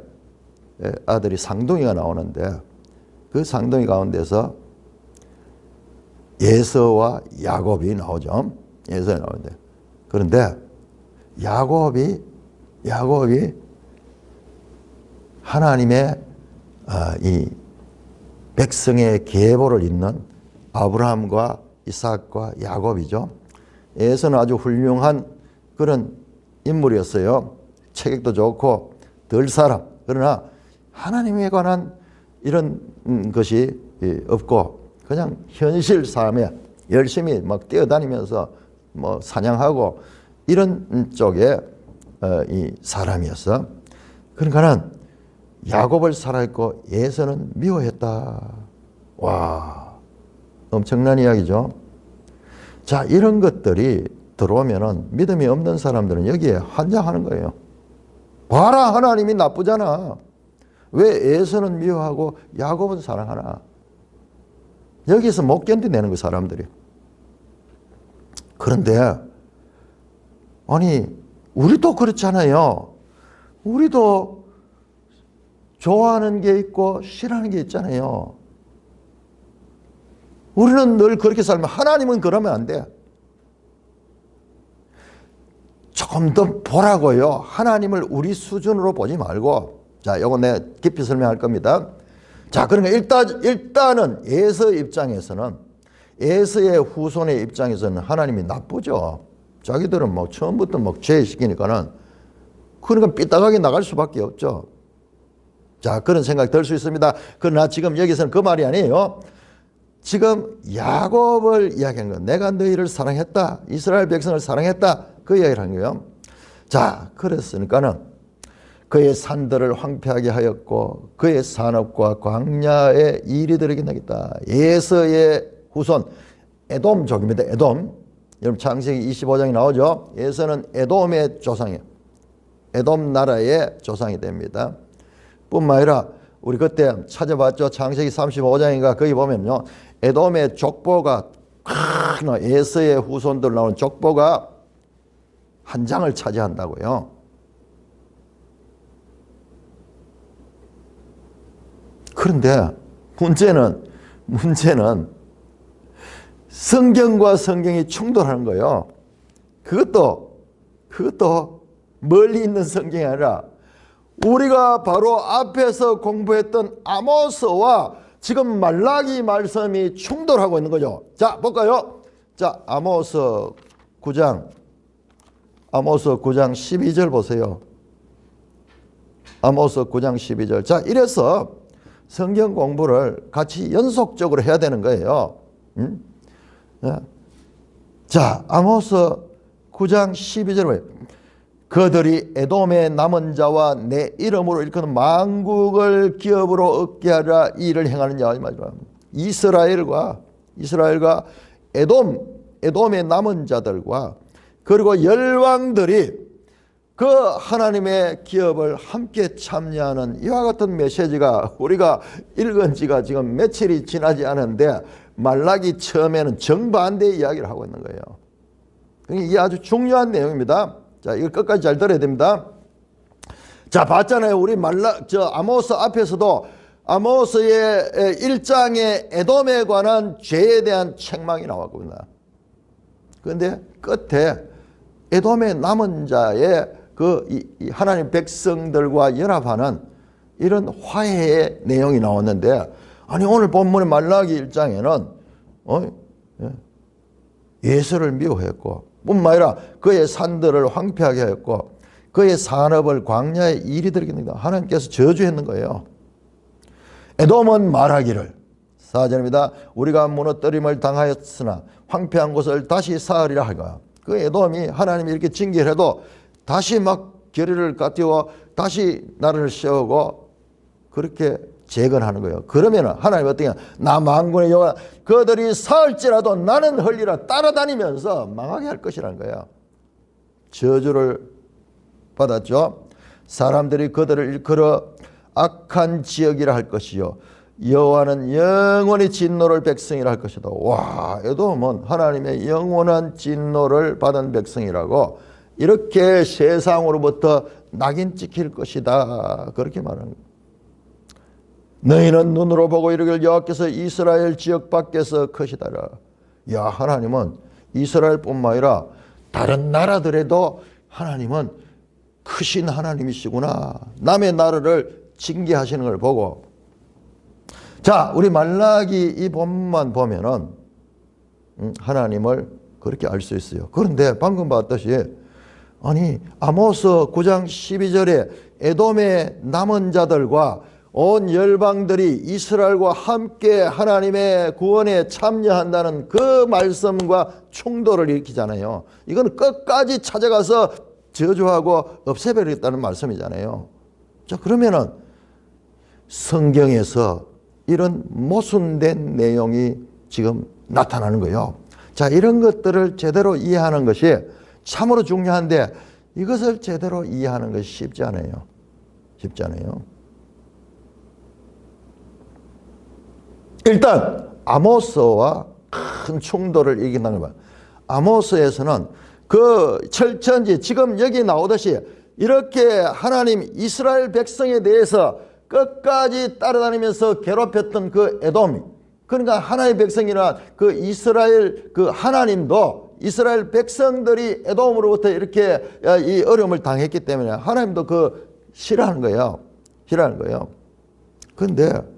아들이 쌍둥이가 나오는데 그 쌍둥이 가운데서 에서와 야곱이 나오죠. 에서가 나오는데 그런데 야곱이 하나님의 이 백성의 계보를 잇는 아브라함과 이삭과 야곱이죠. 에서는 아주 훌륭한 그런 인물이었어요. 체격도 좋고 덜 사람. 그러나 하나님에 관한 이런 것이 없고 그냥 현실 삶에 열심히 막 뛰어다니면서 뭐 사냥하고 이런 쪽에 이 사람이었어. 그러니까는 야곱을 사랑했고 에서는 미워했다. 와, 엄청난 이야기죠. 자, 이런 것들이 들어오면은 믿음이 없는 사람들은 여기에 환장하는 거예요. 봐라, 하나님이 나쁘잖아. 왜 에서는 미워하고 야곱은 사랑하나? 여기서 못 견디내는 거 사람들이. 그런데 아니 우리도 그렇잖아요. 우리도 좋아하는 게 있고 싫어하는 게 있잖아요. 우리는 늘 그렇게 살면 하나님은 그러면 안 돼. 조금 더 보라고요. 하나님을 우리 수준으로 보지 말고. 자, 요거 내가 깊이 설명할 겁니다. 자, 그러니까 일단은 에서 입장에서는 에서의 후손의 입장에서는 하나님이 나쁘죠. 자기들은 뭐 처음부터 막 죄시키니까는 그러니까 삐딱하게 나갈 수밖에 없죠. 자, 그런 생각이 들 수 있습니다. 그러나 지금 여기서는 그 말이 아니에요. 지금 야곱을 이야기한 건 내가 너희를 사랑했다. 이스라엘 백성을 사랑했다. 그 이야기를 한 거예요. 자, 그랬으니까는 그의 산들을 황폐하게 하였고 그의 산업과 광야에 이리들에게 나겠다. 에서의 후손 에돔족입니다. 에돔. 여러분 창세기 25장이 나오죠. 에서는 에돔의 조상이에요. 에돔 나라의 조상이 됩니다. 뿐만 아니라 우리 그때 찾아봤죠. 창세기 35장인가 거기 보면요. 에돔의 족보가 에서의 후손들 나오는 족보가 한 장을 차지한다고요. 그런데 문제는 성경과 성경이 충돌하는 거예요. 그것도 멀리 있는 성경이 아니라 우리가 바로 앞에서 공부했던 아모스와 지금 말라기 말씀이 충돌하고 있는 거죠. 자, 볼까요? 자, 아모스 9장 12절 보세요. 아모스 9장 12절. 자, 이래서 성경 공부를 같이 연속적으로 해야 되는 거예요. 자, 아모스 9장 12절에 그들이 에돔의 남은 자와 내 이름으로 일컫는 만국을 기업으로 얻게 하라 이 일을 행하는 자. 이스라엘과 에돔의 남은 자들과 그리고 열왕들이 그 하나님의 기업을 함께 참여하는 이와 같은 메시지가 우리가 읽은 지가 지금 며칠이 지나지 않은데 말라기 처음에는 정반대의 이야기를 하고 있는 거예요. 이게 아주 중요한 내용입니다. 자, 이거 끝까지 잘 들어야 됩니다. 자, 봤잖아요. 우리 아모스 앞에서도 아모스의 1장에 에돔에 관한 죄에 대한 책망이 나왔거든요. 그런데 끝에 에돔의 남은 자의 이 하나님 백성들과 연합하는 이런 화해의 내용이 나왔는데, 아니 오늘 본문의 말라기 1장에는 예수를 미워했고 뿐만 아니라 그의 산들을 황폐하게 하였고 그의 산업을 광야에 이리 들이겠습니다. 하나님께서 저주했는 거예요. 에돔은 말하기를 4절입니다. 우리가 무너뜨림을 당하였으나 황폐한 곳을 다시 쌓으리라 하가. 그 에돔이 하나님이 이렇게 징계를 해도 다시 막 결의를 까띄워 다시 나라를 세우고 그렇게 재건하는 거예요. 그러면 하나님 어떻게 나 만군의 여호와 그들이 사을지라도 나는 헐리라 따라다니면서 망하게 할 것이라는 거예요. 저주를 받았죠. 사람들이 그들을 일컬어 악한 지역이라 할 것이요 여호와는 영원히 진노를 백성이라 할 것이다. 와, 에돔은 하나님의 영원한 진노를 받은 백성이라고 이렇게 세상으로부터 낙인 찍힐 것이다. 그렇게 말하는 거예요. 너희는 눈으로 보고 이르기를 여호와께서 이스라엘 지역 밖에서 크시다라. 야, 하나님은 이스라엘뿐만 아니라 다른 나라들에도 하나님은 크신 하나님이시구나. 남의 나라를 징계하시는 걸 보고, 자, 우리 말라기 이 본만 보면은 하나님을 그렇게 알 수 있어요. 그런데 방금 봤듯이 아니 아모스 9장 12절에 에돔의 남은 자들과 온 열방들이 이스라엘과 함께 하나님의 구원에 참여한다는 그 말씀과 충돌을 일으키잖아요. 이건 끝까지 찾아가서 저주하고 없애버리겠다는 말씀이잖아요. 자, 그러면은 성경에서 이런 모순된 내용이 지금 나타나는 거예요. 자, 이런 것들을 제대로 이해하는 것이 참으로 중요한데 이것을 제대로 이해하는 것이 쉽지 않아요. 쉽지 않아요. 일단 아모스와 큰 충돌을 일으킨다는 거예요. 아모스에서는 그 철천지 지금 여기 나오듯이 이렇게 하나님 이스라엘 백성에 대해서 끝까지 따라다니면서 괴롭혔던 그 에돔이, 그러니까 하나님의 백성이나 그 이스라엘 그 하나님도 이스라엘 백성들이 에돔으로부터 이렇게 이 어려움을 당했기 때문에 하나님도 그 싫어하는 거예요. 싫어하는 거예요. 그런데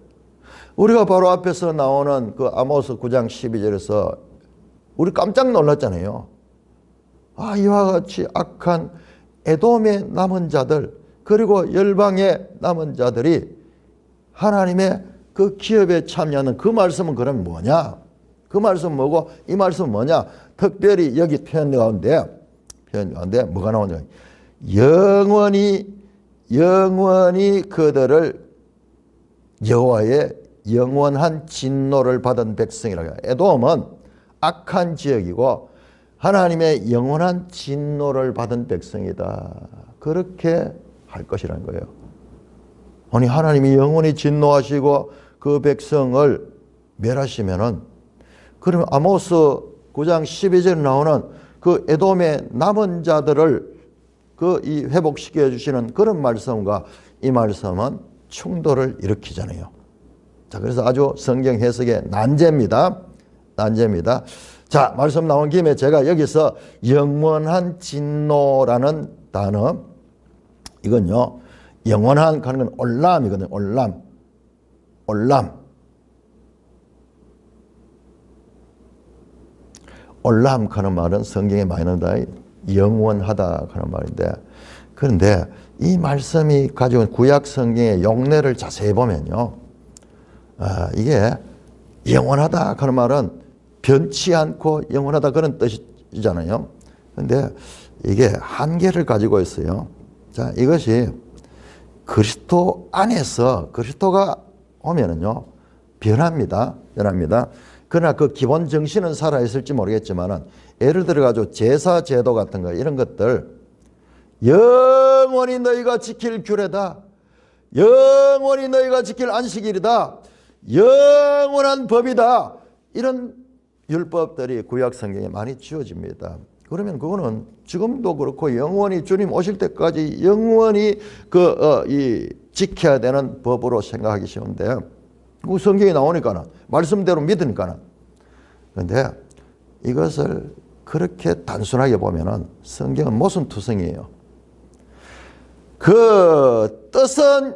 우리가 바로 앞에서 나오는 그 아모스 9장 12절에서 우리 깜짝 놀랐잖아요. 아, 이와 같이 악한 에돔의 남은 자들 그리고 열방의 남은 자들이 하나님의 그 기업에 참여하는 그 말씀은 그럼 뭐냐? 그 말씀은 뭐고 이 말씀은 뭐냐? 특별히 여기 표현 가운데 뭐가 나오냐? 영원히 그들을 여호와의 영원한 진노를 받은 백성이라고 해요. 에돔은 악한 지역이고 하나님의 영원한 진노를 받은 백성이다. 그렇게 할 것이라는 거예요. 아니 하나님이 영원히 진노하시고 그 백성을 멸하시면은 그러면 아모스 9장 12절에 나오는 그 에돔의 남은 자들을 이 회복시켜 주시는 그런 말씀과 이 말씀은 충돌을 일으키잖아요. 자, 그래서 아주 성경 해석의 난제입니다. 난제입니다. 자, 말씀 나온 김에 제가 여기서 영원한 진노라는 단어, 이건요 영원한 하는 건 올람이거든요. 올람. 올람 하는 말은 성경에 많이 나온다. 영원하다 하는 말인데, 그런데 이 말씀이 가지고 있는 구약 성경의 용례를 자세히 보면요, 이게 영원하다 하는 말은 변치 않고 영원하다 그런 뜻이잖아요. 그런데 이게 한계를 가지고 있어요. 자, 이것이 그리스도 안에서 그리스도가 오면은요, 변합니다. 그러나 그 기본 정신은 살아있을지 모르겠지만은, 예를 들어가지고 제사 제도 같은 거, 이런 것들, 영원히 너희가 지킬 규례다. 영원히 너희가 지킬 안식일이다. 영원한 법이다. 이런 율법들이 구약 성경에 많이 지어집니다. 그러면 그거는 지금도 그렇고 영원히 주님 오실 때까지 영원히 지켜야 되는 법으로 생각하기 쉬운데, 그 성경에 나오니까는, 말씀대로 믿으니까는. 그런데 이것을 그렇게 단순하게 보면은 성경은 모순투성이에요. 그 뜻은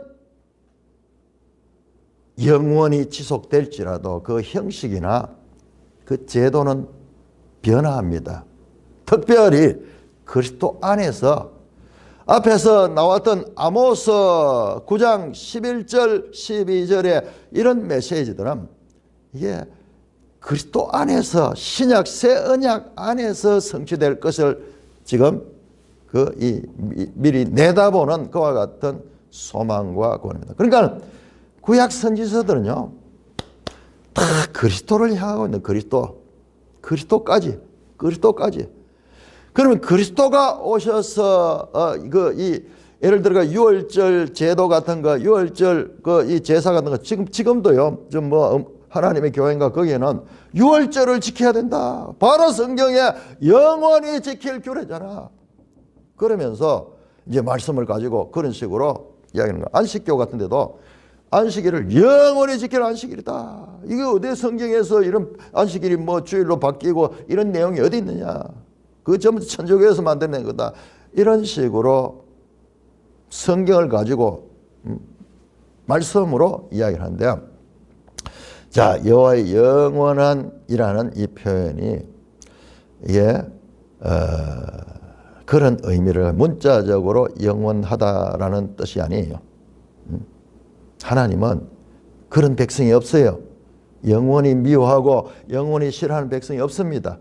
영원히 지속될지라도 그 형식이나 그 제도는 변화합니다. 특별히 그리스도 안에서 앞에서 나왔던 아모스 9장 11절 12절의 이런 메시지들은 이게 그리스도 안에서, 신약 새 언약 안에서 성취될 것을 지금 미리 내다보는 그와 같은 소망과 구원입니다. 그러니까 구약 선지서들은요, 다 그리스도를 향하고 있는 그리스도까지. 그러면 그리스도가 오셔서 예를 들어 유월절 제도 같은 거, 유월절 이 제사 같은 거, 지금도요, 하나님의 교회인가 거기에는 유월절을 지켜야 된다. 바로 성경에 영원히 지킬 규례잖아. 그러면서 이제 말씀을 가지고 그런 식으로 이야기하는 거야. 안식교 같은 데도 안식일을 영원히 지킬 안식일이다. 이게 어디 성경에서 이런 안식일이 주일로 바뀌고 이런 내용이 어디 있느냐. 그거 전부 천주교에서 만들어낸 거다. 이런 식으로 성경을 가지고 말씀으로 이야기를 하는데요. 자, 여호와의 영원한이라는 이 표현이 이게 그런 의미를, 문자적으로 영원하다라는 뜻이 아니에요. 하나님은 그런 백성이 없어요. 영원히 미워하고 영원히 싫어하는 백성이 없습니다.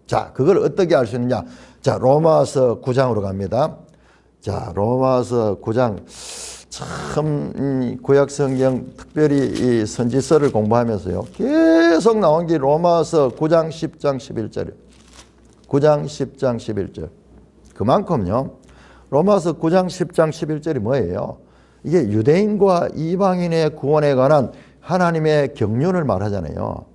자, 그걸 어떻게 알 수 있느냐? 자, 로마서 9장으로 갑니다. 자, 로마서 9장. 참 구약 성경, 특별히 이 선지서를 공부하면서요, 계속 나온 게 로마서 9장 10장 11절이에요. 9장 10장 11절. 그만큼요, 로마서 9장 10장 11절이 뭐예요? 이게 유대인과 이방인의 구원에 관한 하나님의 경륜을 말하잖아요.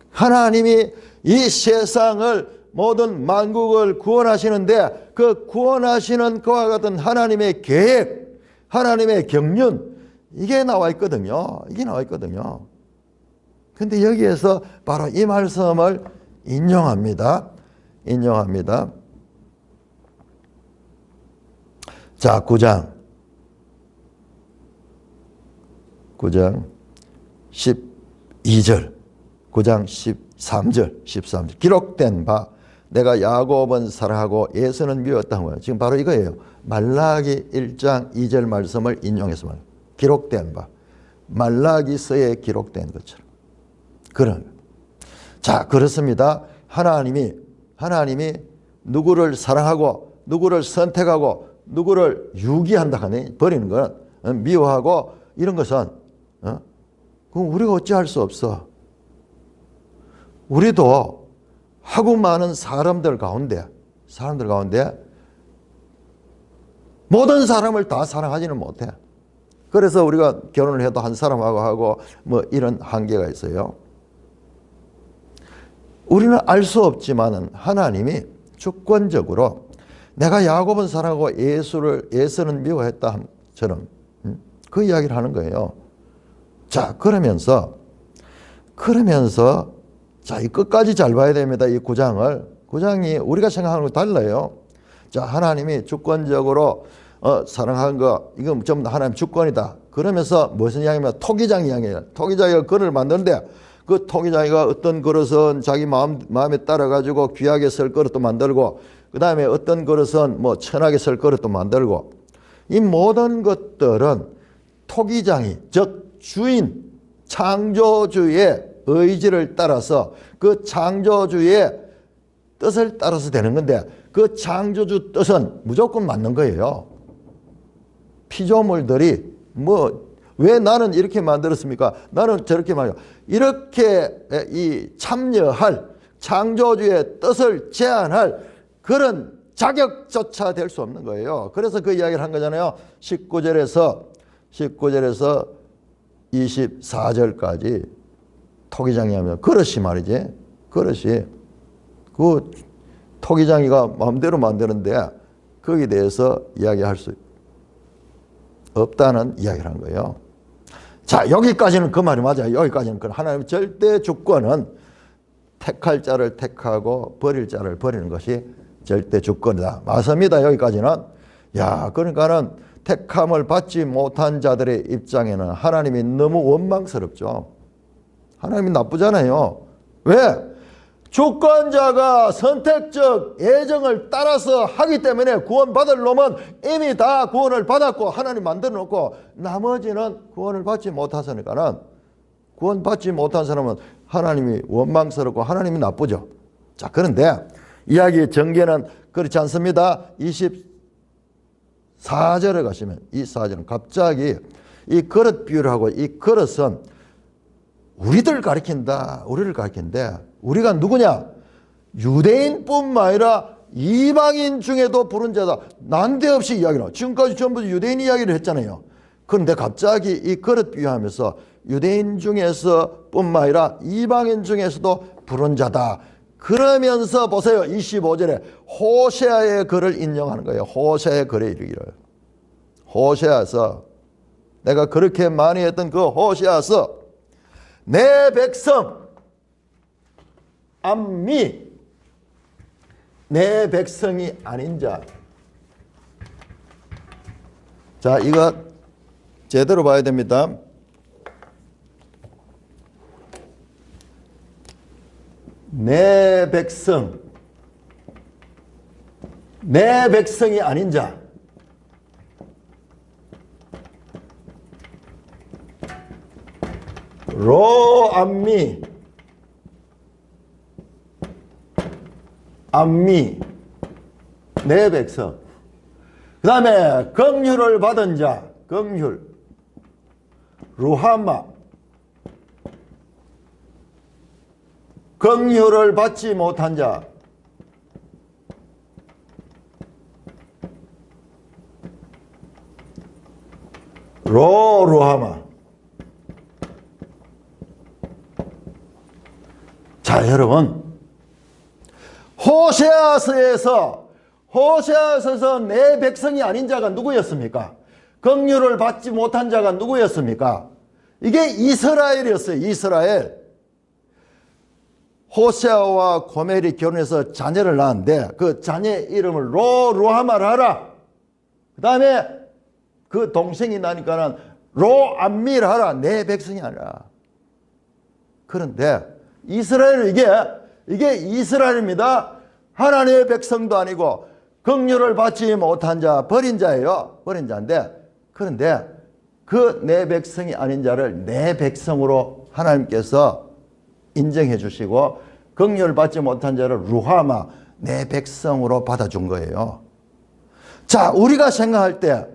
하나님이 이 세상을, 모든 만국을 구원하시는데, 그 구원하시는 그와 같은 하나님의 계획, 하나님의 경륜, 이게 나와 있거든요. 근데 여기에서 바로 이 말씀을 인용합니다. 자, 9장 12절, 9장 13절. 기록된 바, 내가 야곱은 사랑하고 에서는 미웠다는 거예요. 지금 바로 이거예요. 말라기 1장 2절 말씀을 인용해서 말해요. 기록된 바, 말라기서에 기록된 것처럼. 그런. 자, 그렇습니다. 하나님이 누구를 사랑하고 누구를 선택하고 누구를 유기한다 하네. 버리는 건, 미워하고 이런 것은, 그럼 우리가 어찌할 수 없어. 우리도 하고 많은 사람들 가운데 모든 사람을 다 사랑하지는 못해. 그래서 우리가 결혼을 해도 한 사람하고 하고 이런 한계가 있어요. 우리는 알 수 없지만은 하나님이 주권적으로 내가 야곱은 사랑하고 에서는 미워했다처럼 그 이야기를 하는 거예요. 자, 그러면서 자, 이 끝까지 잘 봐야 됩니다. 이 9장이 우리가 생각하는 거 달라요. 자, 하나님이 주권적으로 사랑한 거, 이건 전부 다 하나님 주권이다. 그러면서 무슨 이야기냐면 토기장 이야기예요. 토기장이 글을 만드는데 그 토기장이가 어떤 그릇은 자기 마음에 따라 가지고 귀하게 설 그릇도 만들고, 그 다음에 어떤 그릇은 뭐 천하게 설 그릇도 만들고, 이 모든 것들은 토기장이, 즉 주인, 창조주의 의지를 따라서 그 창조주의 뜻을 따라서 되는 건데, 그 창조주 뜻은 무조건 맞는 거예요. 피조물들이 왜 나는 이렇게 만들었습니까? 나는 저렇게 만들어. 이렇게 이 참여할 창조주의 뜻을 제한할 그런 자격조차 될 수 없는 거예요. 그래서 그 이야기를 한 거잖아요. 19절에서 24절까지 토기장이 하면 그릇이 말이지. 그릇이 그 토기장이가 마음대로 만드는데 거기에 대해서 이야기할 수 없다는 이야기를 한 거예요. 자, 여기까지는 그 말이 맞아요. 여기까지는 그 하나님의 절대 주권은 택할 자를 택하고 버릴 자를 버리는 것이 절대 주권이다. 맞습니다. 여기까지는. 야, 그러니까는 택함을 받지 못한 자들의 입장에는 하나님이 너무 원망스럽죠. 하나님이 나쁘잖아요. 왜? 주권자가 선택적 예정을 따라서 하기 때문에 구원받을 놈은 이미 다 구원을 받았고 하나님 만들어 놓고, 나머지는 구원을 받지 못하니까는, 구원받지 못한 사람은 하나님이 원망스럽고 하나님이 나쁘죠. 자, 그런데 이야기의 전개는 그렇지 않습니다. 24절에 가시면, 이 4절은 갑자기 이 그릇 비유를 하고, 이 그릇은 우리를 가리킨다. 우리를 가리킨데, 우리가 누구냐? 유대인뿐만 아니라 이방인 중에도 부른 자다. 난데없이 이야기를. 지금까지 전부 유대인 이야기를 했잖아요. 그런데 갑자기 이 그릇 비유하면서 유대인 중에서 뿐만 아니라 이방인 중에서도 부른 자다. 그러면서 보세요. 25절에 호세아의 글을 인용하는 거예요. 호세아의 글에 이르기를. 호세아서, 내가 그렇게 많이 했던 그 호세아서, 내 백성 암미, 내 백성이 아닌 자. 자, 이거 제대로 봐야 됩니다. 내 백성, 내 백성이 아닌 자. 로 암미, 암미, 내 백성. 그 다음에 긍휼을 받은 자, 긍휼, 루하마. 긍휼을 받지 못한 자, 루하마. 자, 여러분, 호세아서에서 내 백성이 아닌 자가 누구였습니까? 긍휼을 받지 못한 자가 누구였습니까? 이게 이스라엘이었어요. 이스라엘. 호세아와 고멜이 결혼해서 자녀를 낳았는데 그 자녀 이름을 루하마를 하라. 그 다음에 그 동생이 나니까는 로암미를 하라. 내 백성이 아니라. 그런데 이스라엘은 이게 이스라엘입니다. 하나님의 백성도 아니고 긍휼을 받지 못한 자, 버린 자예요. 버린 자인데, 그런데 그 내 백성이 아닌 자를 내 백성으로 하나님께서 인정해 주시고, 긍휼을 받지 못한 자를 루하마, 내 백성으로 받아준 거예요. 자, 우리가 생각할 때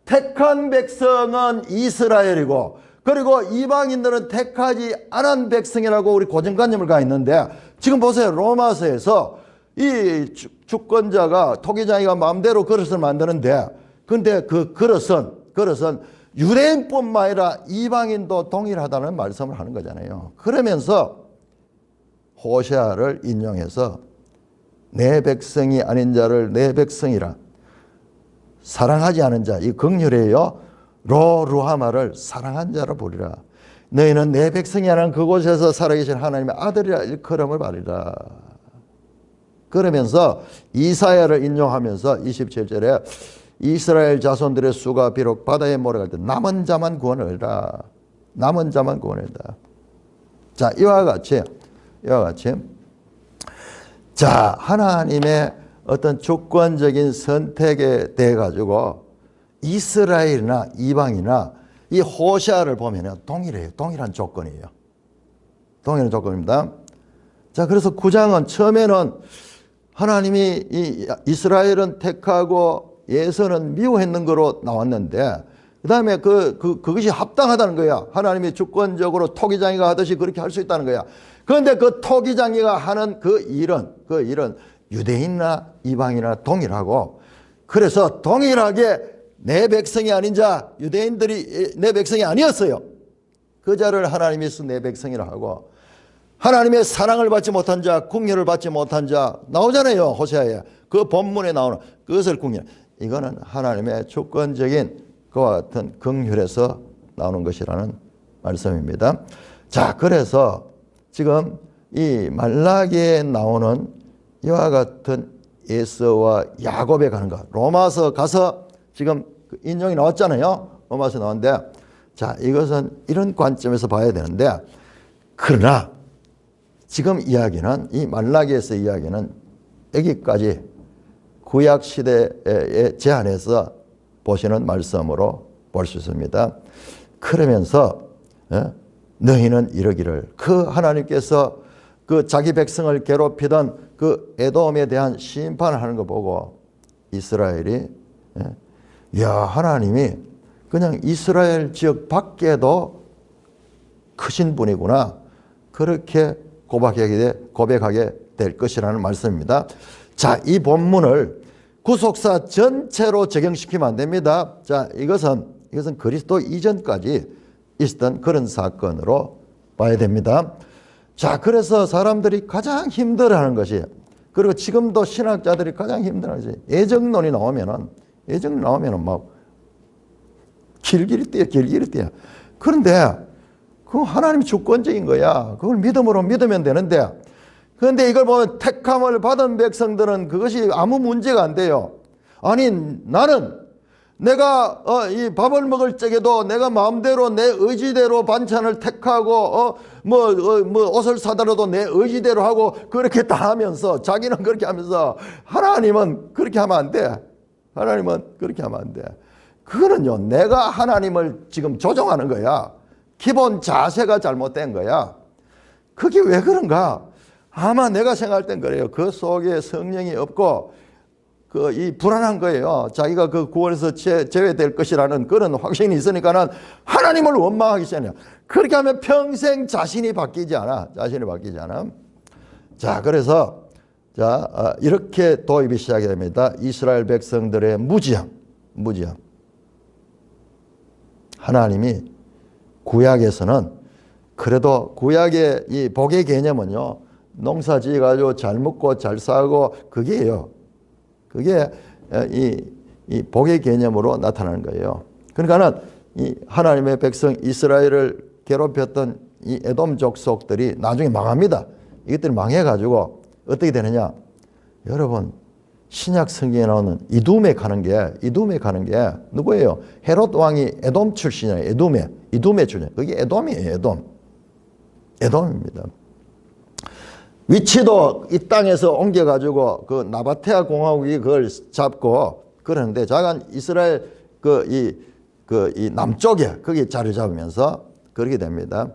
택한 백성은 이스라엘이고, 그리고 이방인들은 택하지 않은 백성이라고 우리 고정관념을 가 있는데, 지금 보세요. 로마서에서 이 주권자가, 토기장이가 마음대로 그릇을 만드는데, 근데 그 그릇은 유대인뿐만 아니라 이방인도 동일하다는 말씀을 하는 거잖아요. 그러면서 호세아를 인용해서 내 백성이 아닌 자를 내 백성이라, 사랑하지 않은 자, 이 긍휼이에요. 루하마를 사랑한 자로 부리라. 너희는 내 백성이 아닌 그곳에서 살아계신 하나님의 아들이라 일컬음을 받으리라. 그러면서 이사야를 인용하면서 27절에 이스라엘 자손들의 수가 비록 바다에 몰아갈 때 남은 자만 구원을 얻으라. 남은 자만 구원한다. 자, 이와 같이 자, 하나님의 어떤 주권적인 선택에 대해 가지고 이스라엘이나 이방이나 이 호세아를 보면은 동일해요. 동일한 조건이에요. 동일한 조건입니다. 자, 그래서 9장은 처음에는 하나님이 이 이스라엘은 택하고 예선은 미워했는 거로 나왔는데, 그 다음에 그것이 합당하다는 거야. 하나님이 주권적으로 토기장이가 하듯이 그렇게 할 수 있다는 거야. 그런데 그 토기장이가 하는 그 일은 유대인이나 이방이나 동일하고, 그래서 동일하게 내 백성이 아닌 자, 유대인들이 내 백성이 아니었어요. 그 자를 하나님이 내 백성이라 하고, 하나님의 사랑을 받지 못한 자, 긍휼을 받지 못한 자 나오잖아요. 호세아에. 그 본문에 나오는 그것을 긍휼. 이거는 하나님의 주권적인 그와 같은 긍휼에서 나오는 것이라는 말씀입니다. 자, 그래서 지금 이 말라기에 나오는 이와 같은 에서와 야곱에 가는 것. 로마서 가서 지금 인용이 나왔잖아요. 로마서 나왔는데, 자, 이것은 이런 관점에서 봐야 되는데, 그러나 지금 이야기는, 이 말라기에서 이야기는 여기까지 구약 시대의 제한에서 보시는 말씀으로 볼 수 있습니다. 그러면서 너희는 이러기를, 그 하나님께서 그 자기 백성을 괴롭히던 그 에돔에 대한 심판을 하는 거 보고 이스라엘이, 야, 하나님이 그냥 이스라엘 지역 밖에도 크신 분이구나, 그렇게 고백하게 될 것이라는 말씀입니다. 자, 이 본문을 구속사 전체로 적용시키면 안 됩니다. 자, 이것은 그리스도 이전까지 있었던 그런 사건으로 봐야 됩니다. 자, 그래서 사람들이 가장 힘들어하는 것이, 그리고 지금도 신학자들이 가장 힘들어하는 것이, 예정론이 나오면은 막 길길이 뛰어. 그런데 그건 하나님이 주권적인 거야. 그걸 믿음으로 믿으면 되는데, 그런데 이걸 보면 택함을 받은 백성들은 그것이 아무 문제가 안 돼요. 아니, 나는 내가 이 밥을 먹을 적에도 내가 마음대로 내 의지대로 반찬을 택하고 옷을 사더라도 내 의지대로 하고 그렇게 다 하면서, 자기는 그렇게 하면서, 하나님은 그렇게 하면 안 돼. 하나님은 그렇게 하면 안 돼. 그거는요, 내가 하나님을 지금 조종하는 거야. 기본 자세가 잘못된 거야. 그게 왜 그런가? 아마 내가 생각할 땐 그래요. 그 속에 성령이 없고 이 불안한 거예요. 자기가 그 구원에서 제외될 것이라는 그런 확신이 있으니까는 하나님을 원망하기 시작해요. 그렇게 하면 평생 자신이 바뀌지 않아. 자, 그래서 이렇게 도입이 시작이 됩니다. 이스라엘 백성들의 무지함. 하나님이 구약에서는, 그래도 구약의 이 복의 개념은요, 농사 지어가지고 잘 먹고 잘 사고, 그게요. 그게 이 복의 개념으로 나타나는 거예요. 그러니까는 이 하나님의 백성 이스라엘을 괴롭혔던 이 에돔 족속들이 나중에 망합니다. 이것들이 망해가지고 어떻게 되느냐? 여러분, 신약 성경에 나오는 이두메 가는 게 누구예요? 헤롯 왕이 에돔 출신이에요. 이두메 출신. 그게 에돔이에요. 에돔입니다. 위치도 이 땅에서 옮겨가지고 그 나바테아 공화국이 그걸 잡고 그러는데, 자간 이스라엘 이 남쪽에 거기 자리 잡으면서 그렇게 됩니다.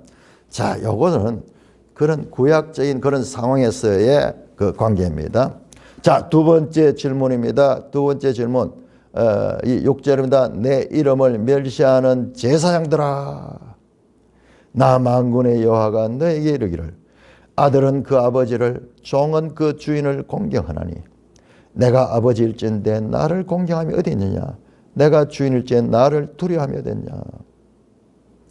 자, 요거는 그런 구약적인 그런 상황에서의 그 관계입니다. 자, 두 번째 질문입니다. 두 번째 질문. 이 6절입니다. 내 이름을 멸시하는 제사장들아, 나 만군의 여호와가 너에게 이르기를, 아들은 그 아버지를, 종은 그 주인을 공경하나니, 내가 아버지일진데 나를 공경함이 어디 있느냐? 내가 주인일지에 나를 두려워함이 어디 있느냐?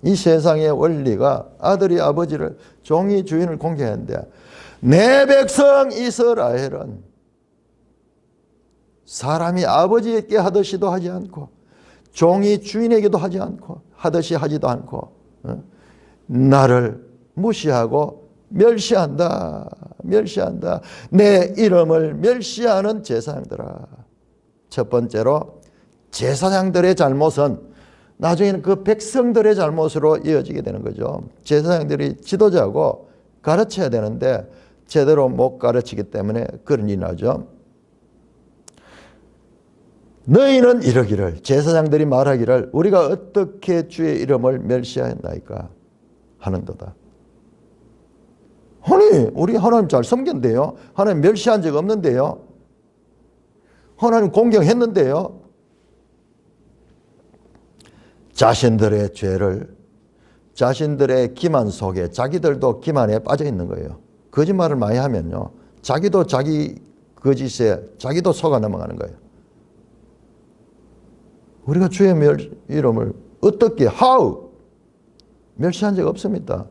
이 세상의 원리가 아들이 아버지를, 종이 주인을 공경하는데, 내 백성 이스라엘은 사람이 아버지에게 하듯이도 하지 않고, 종이 주인에게도 하지 않고, 하듯이 하지도 않고, 나를 무시하고 멸시한다. 내 이름을 멸시하는 제사장들아. 첫 번째로, 제사장들의 잘못은 나중에는 그 백성들의 잘못으로 이어지게 되는 거죠. 제사장들이 지도자고 가르쳐야 되는데 제대로 못 가르치기 때문에 그런 일이 나죠. 너희는 이러기를, 제사장들이 말하기를 우리가 어떻게 주의 이름을 멸시하였나이까 하는도다. 아니, 우리 하나님 잘 섬겼는데요. 하나님 멸시한 적 없는데요. 하나님 공경했는데요. 자신들의 죄를, 자신들의 기만 속에 자기들도 기만에 빠져 있는 거예요. 거짓말을 많이 하면요, 자기도 자기 거짓에 자기도 속아 넘어가는 거예요. 우리가 주의 이름을 어떻게, how? 멸시한 적 없습니다.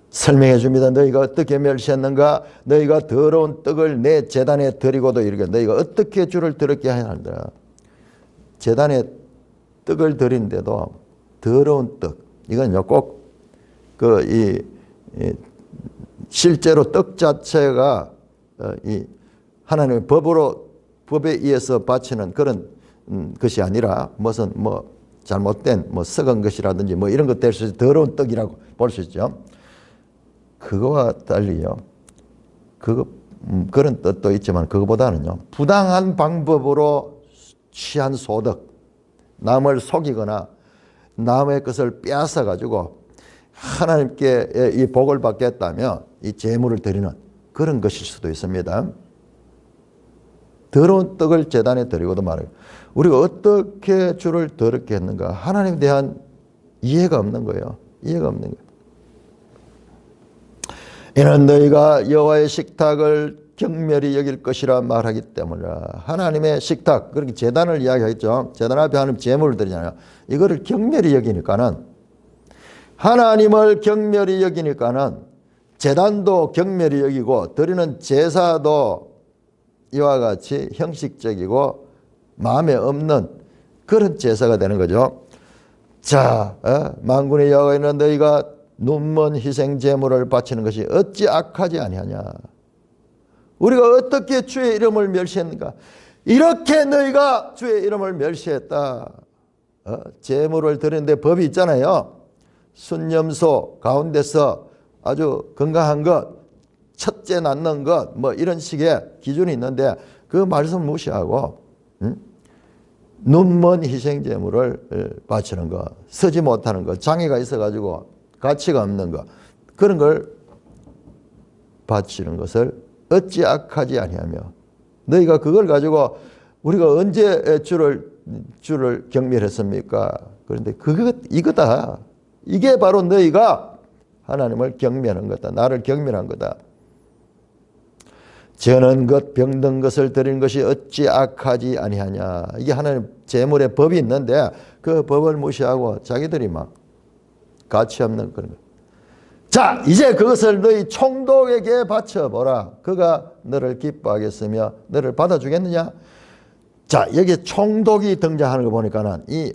설명해 줍니다. 너희가 어떻게 멸시했는가? 너희가 더러운 떡을 내 제단에 드리고도 이르게 너희가 어떻게 주를 더럽게 하는가? 제단에 떡을 드린데도 더러운 떡, 이건요 꼭 실제로 떡 자체가 이 하나님의 법에 의해서 바치는 그런 것이 아니라 무슨 잘못된 썩은 것이라든지 이런 것 될 수 있어 더러운 떡이라고 볼 수 있죠. 그거와 달리요. 그런 뜻도 있지만 그거보다는요, 부당한 방법으로 취한 소득, 남을 속이거나 남의 것을 빼앗아 가지고 하나님께 이 복을 받겠다며 이 제물을 드리는 그런 것일 수도 있습니다. 더러운 떡을 제단에 드리고도 말해요. 우리가 어떻게 주를 더럽게 했는가? 하나님에 대한 이해가 없는 거예요. 이해가 없는 거예요. 이는 너희가 여호와의 식탁을 경멸히 여길 것이라 말하기 때문이라. 하나님의 식탁, 그렇게 제단을 이야기하겠죠. 제단 앞에 하나님 제물을 드리잖아요. 이거를 경멸히 여기니까는, 하나님을 경멸히 여기니까는 제단도 경멸히 여기고 드리는 제사도 이와 같이 형식적이고 마음에 없는 그런 제사가 되는 거죠. 자, 만군의 여호와는 너희가 눈먼 희생 제물을 바치는 것이 어찌 악하지 아니하냐. 우리가 어떻게 주의 이름을 멸시했는가? 이렇게 너희가 주의 이름을 멸시했다. 제물을 드리는데 법이 있잖아요. 순념소 가운데서 아주 건강한 것, 첫째 낳는 것, 이런 식의 기준이 있는데 그 말씀 무시하고 눈먼 희생 제물을 바치는 것, 서지 못하는 것, 장애가 있어가지고 가치가 없는 것, 그런 걸 바치는 것을 어찌 악하지 아니하며, 너희가 그걸 가지고 우리가 언제 주를 경멸했습니까? 그런데 이거다. 이게 바로 너희가 하나님을 경멸한 거다. 나를 경멸한 거다. 저는 것 병든 것을 드리는 것이 어찌 악하지 아니하냐. 이게 하나님 제물의 법이 있는데 그 법을 무시하고 자기들이 막 가치 없는 그런 것. 자, 이제 그것을 너희 총독에게 바쳐보라. 그가 너를 기뻐하겠으며 너를 받아주겠느냐. 자, 여기 총독이 등장하는 거 보니까는 이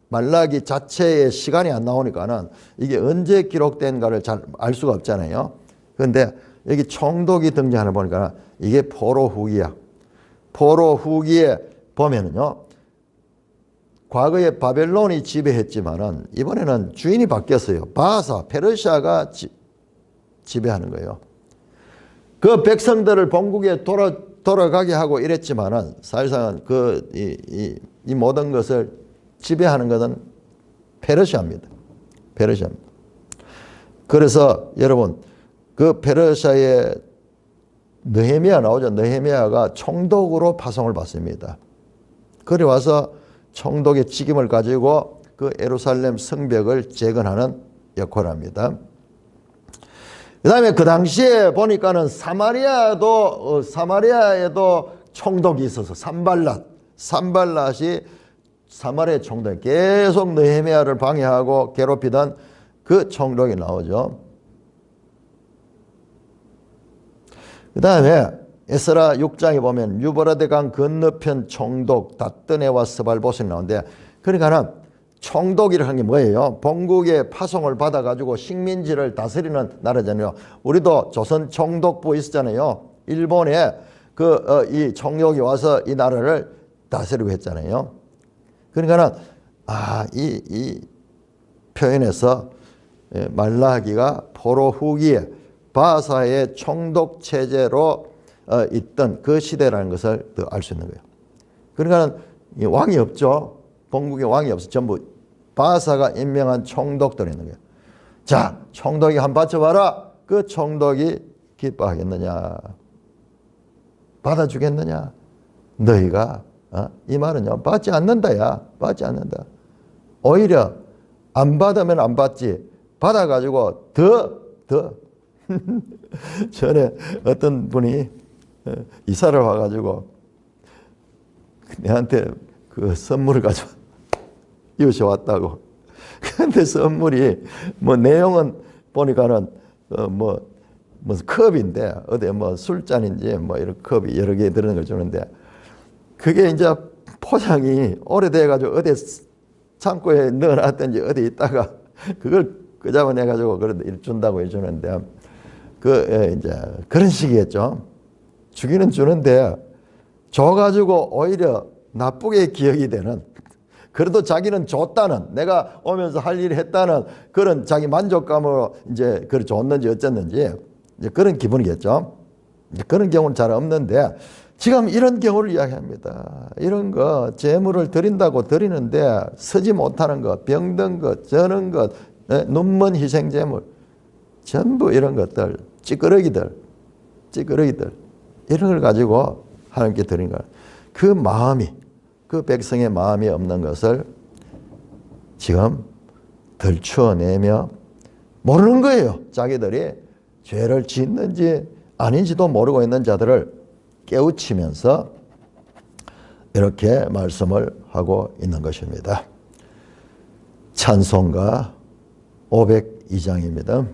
말라기 자체의 시간이 안 나오니까는 이게 언제 기록된가를 잘 알 수가 없잖아요. 그런데 여기 총독이 등장하는 거 보니까 이게 포로 후기야. 포로 후기에 보면은요, 과거에 바벨론이 지배했지만은 이번에는 주인이 바뀌었어요. 바사, 페르시아가 지배하는 거예요. 그 백성들을 본국에 돌아가게 하고 이랬지만은 사실상은 이 모든 것을 지배하는 것은 페르시아입니다. 페르시아입니다. 그래서 여러분, 그 페르시아의 느헤미야 나오죠. 느헤미야가 총독으로 파송을 받습니다. 그래 와서 총독의 직임을 가지고 그 예루살렘 성벽을 재건하는 역할을 합니다. 그 다음에 그 당시에 보니까는 사마리아에도 총독이 있어서 산발랏이 사마리아 총독, 계속 느헤미야를 방해하고 괴롭히던 그 총독이 나오죠. 그 다음에 에스라 6장에 보면 유브라데 강 건너편 총독 다뜨네와 스발봇이 나오는데, 그러니까는 총독이라는 게 뭐예요? 본국에 파송을 받아가지고 식민지를 다스리는 나라잖아요. 우리도 조선 총독부 있었잖아요. 일본에 이 총독이 와서 이 나라를 다스리고 했잖아요. 그러니까는 이 표현에서 말라기가 포로 후기에 바사의 총독 체제로 있던 그 시대라는 것을 더 알 수 있는 거예요. 그러니까 왕이 없죠. 본국에 왕이 없어. 전부 바사가 임명한 총독들이 있는 거예요. 자, 총독이 한 받쳐봐라. 그 총독이 기뻐하겠느냐? 받아주겠느냐? 너희가 이 말은요, 받지 않는다야. 받지 않는다. 오히려 안 받으면 안 받지. 받아가지고 더 전에 어떤 분이 이사를 와가지고 내한테 그 선물을 가지고 이웃이 왔다고. 근데 선물이 뭐 내용은 보니까는 무슨 컵인데 어디 뭐 술잔인지 뭐 이런 컵이 여러 개 들어있는 걸 주는데 그게 이제 포장이 오래돼가지고 어디 창고에 넣어놨든지 어디 있다가 그걸 끄잡아내가지고 그런데 준다고 해주는데 이제 그런 식이겠죠. 주기는 주는데 줘가지고 오히려 나쁘게 기억이 되는, 그래도 자기는 줬다는, 내가 오면서 할 일을 했다는 그런 자기 만족감으로 이제 그걸 줬는지 어쨌는지 이제 그런 기분이겠죠. 이제 그런 경우는 잘 없는데 지금 이런 경우를 이야기합니다. 이런 거 재물을 드린다고 드리는데 서지 못하는 것, 병든 것, 저는 것, 눈먼 희생 재물, 전부 이런 것들, 찌끄러기들 이런 걸 가지고 하나님께 드린 거예요. 그 마음이, 그 백성의 마음이 없는 것을 지금 들추어내며 모르는 거예요. 자기들이 죄를 짓는지 아닌지도 모르고 있는 자들을 깨우치면서 이렇게 말씀을 하고 있는 것입니다. 찬송가 502장입니다.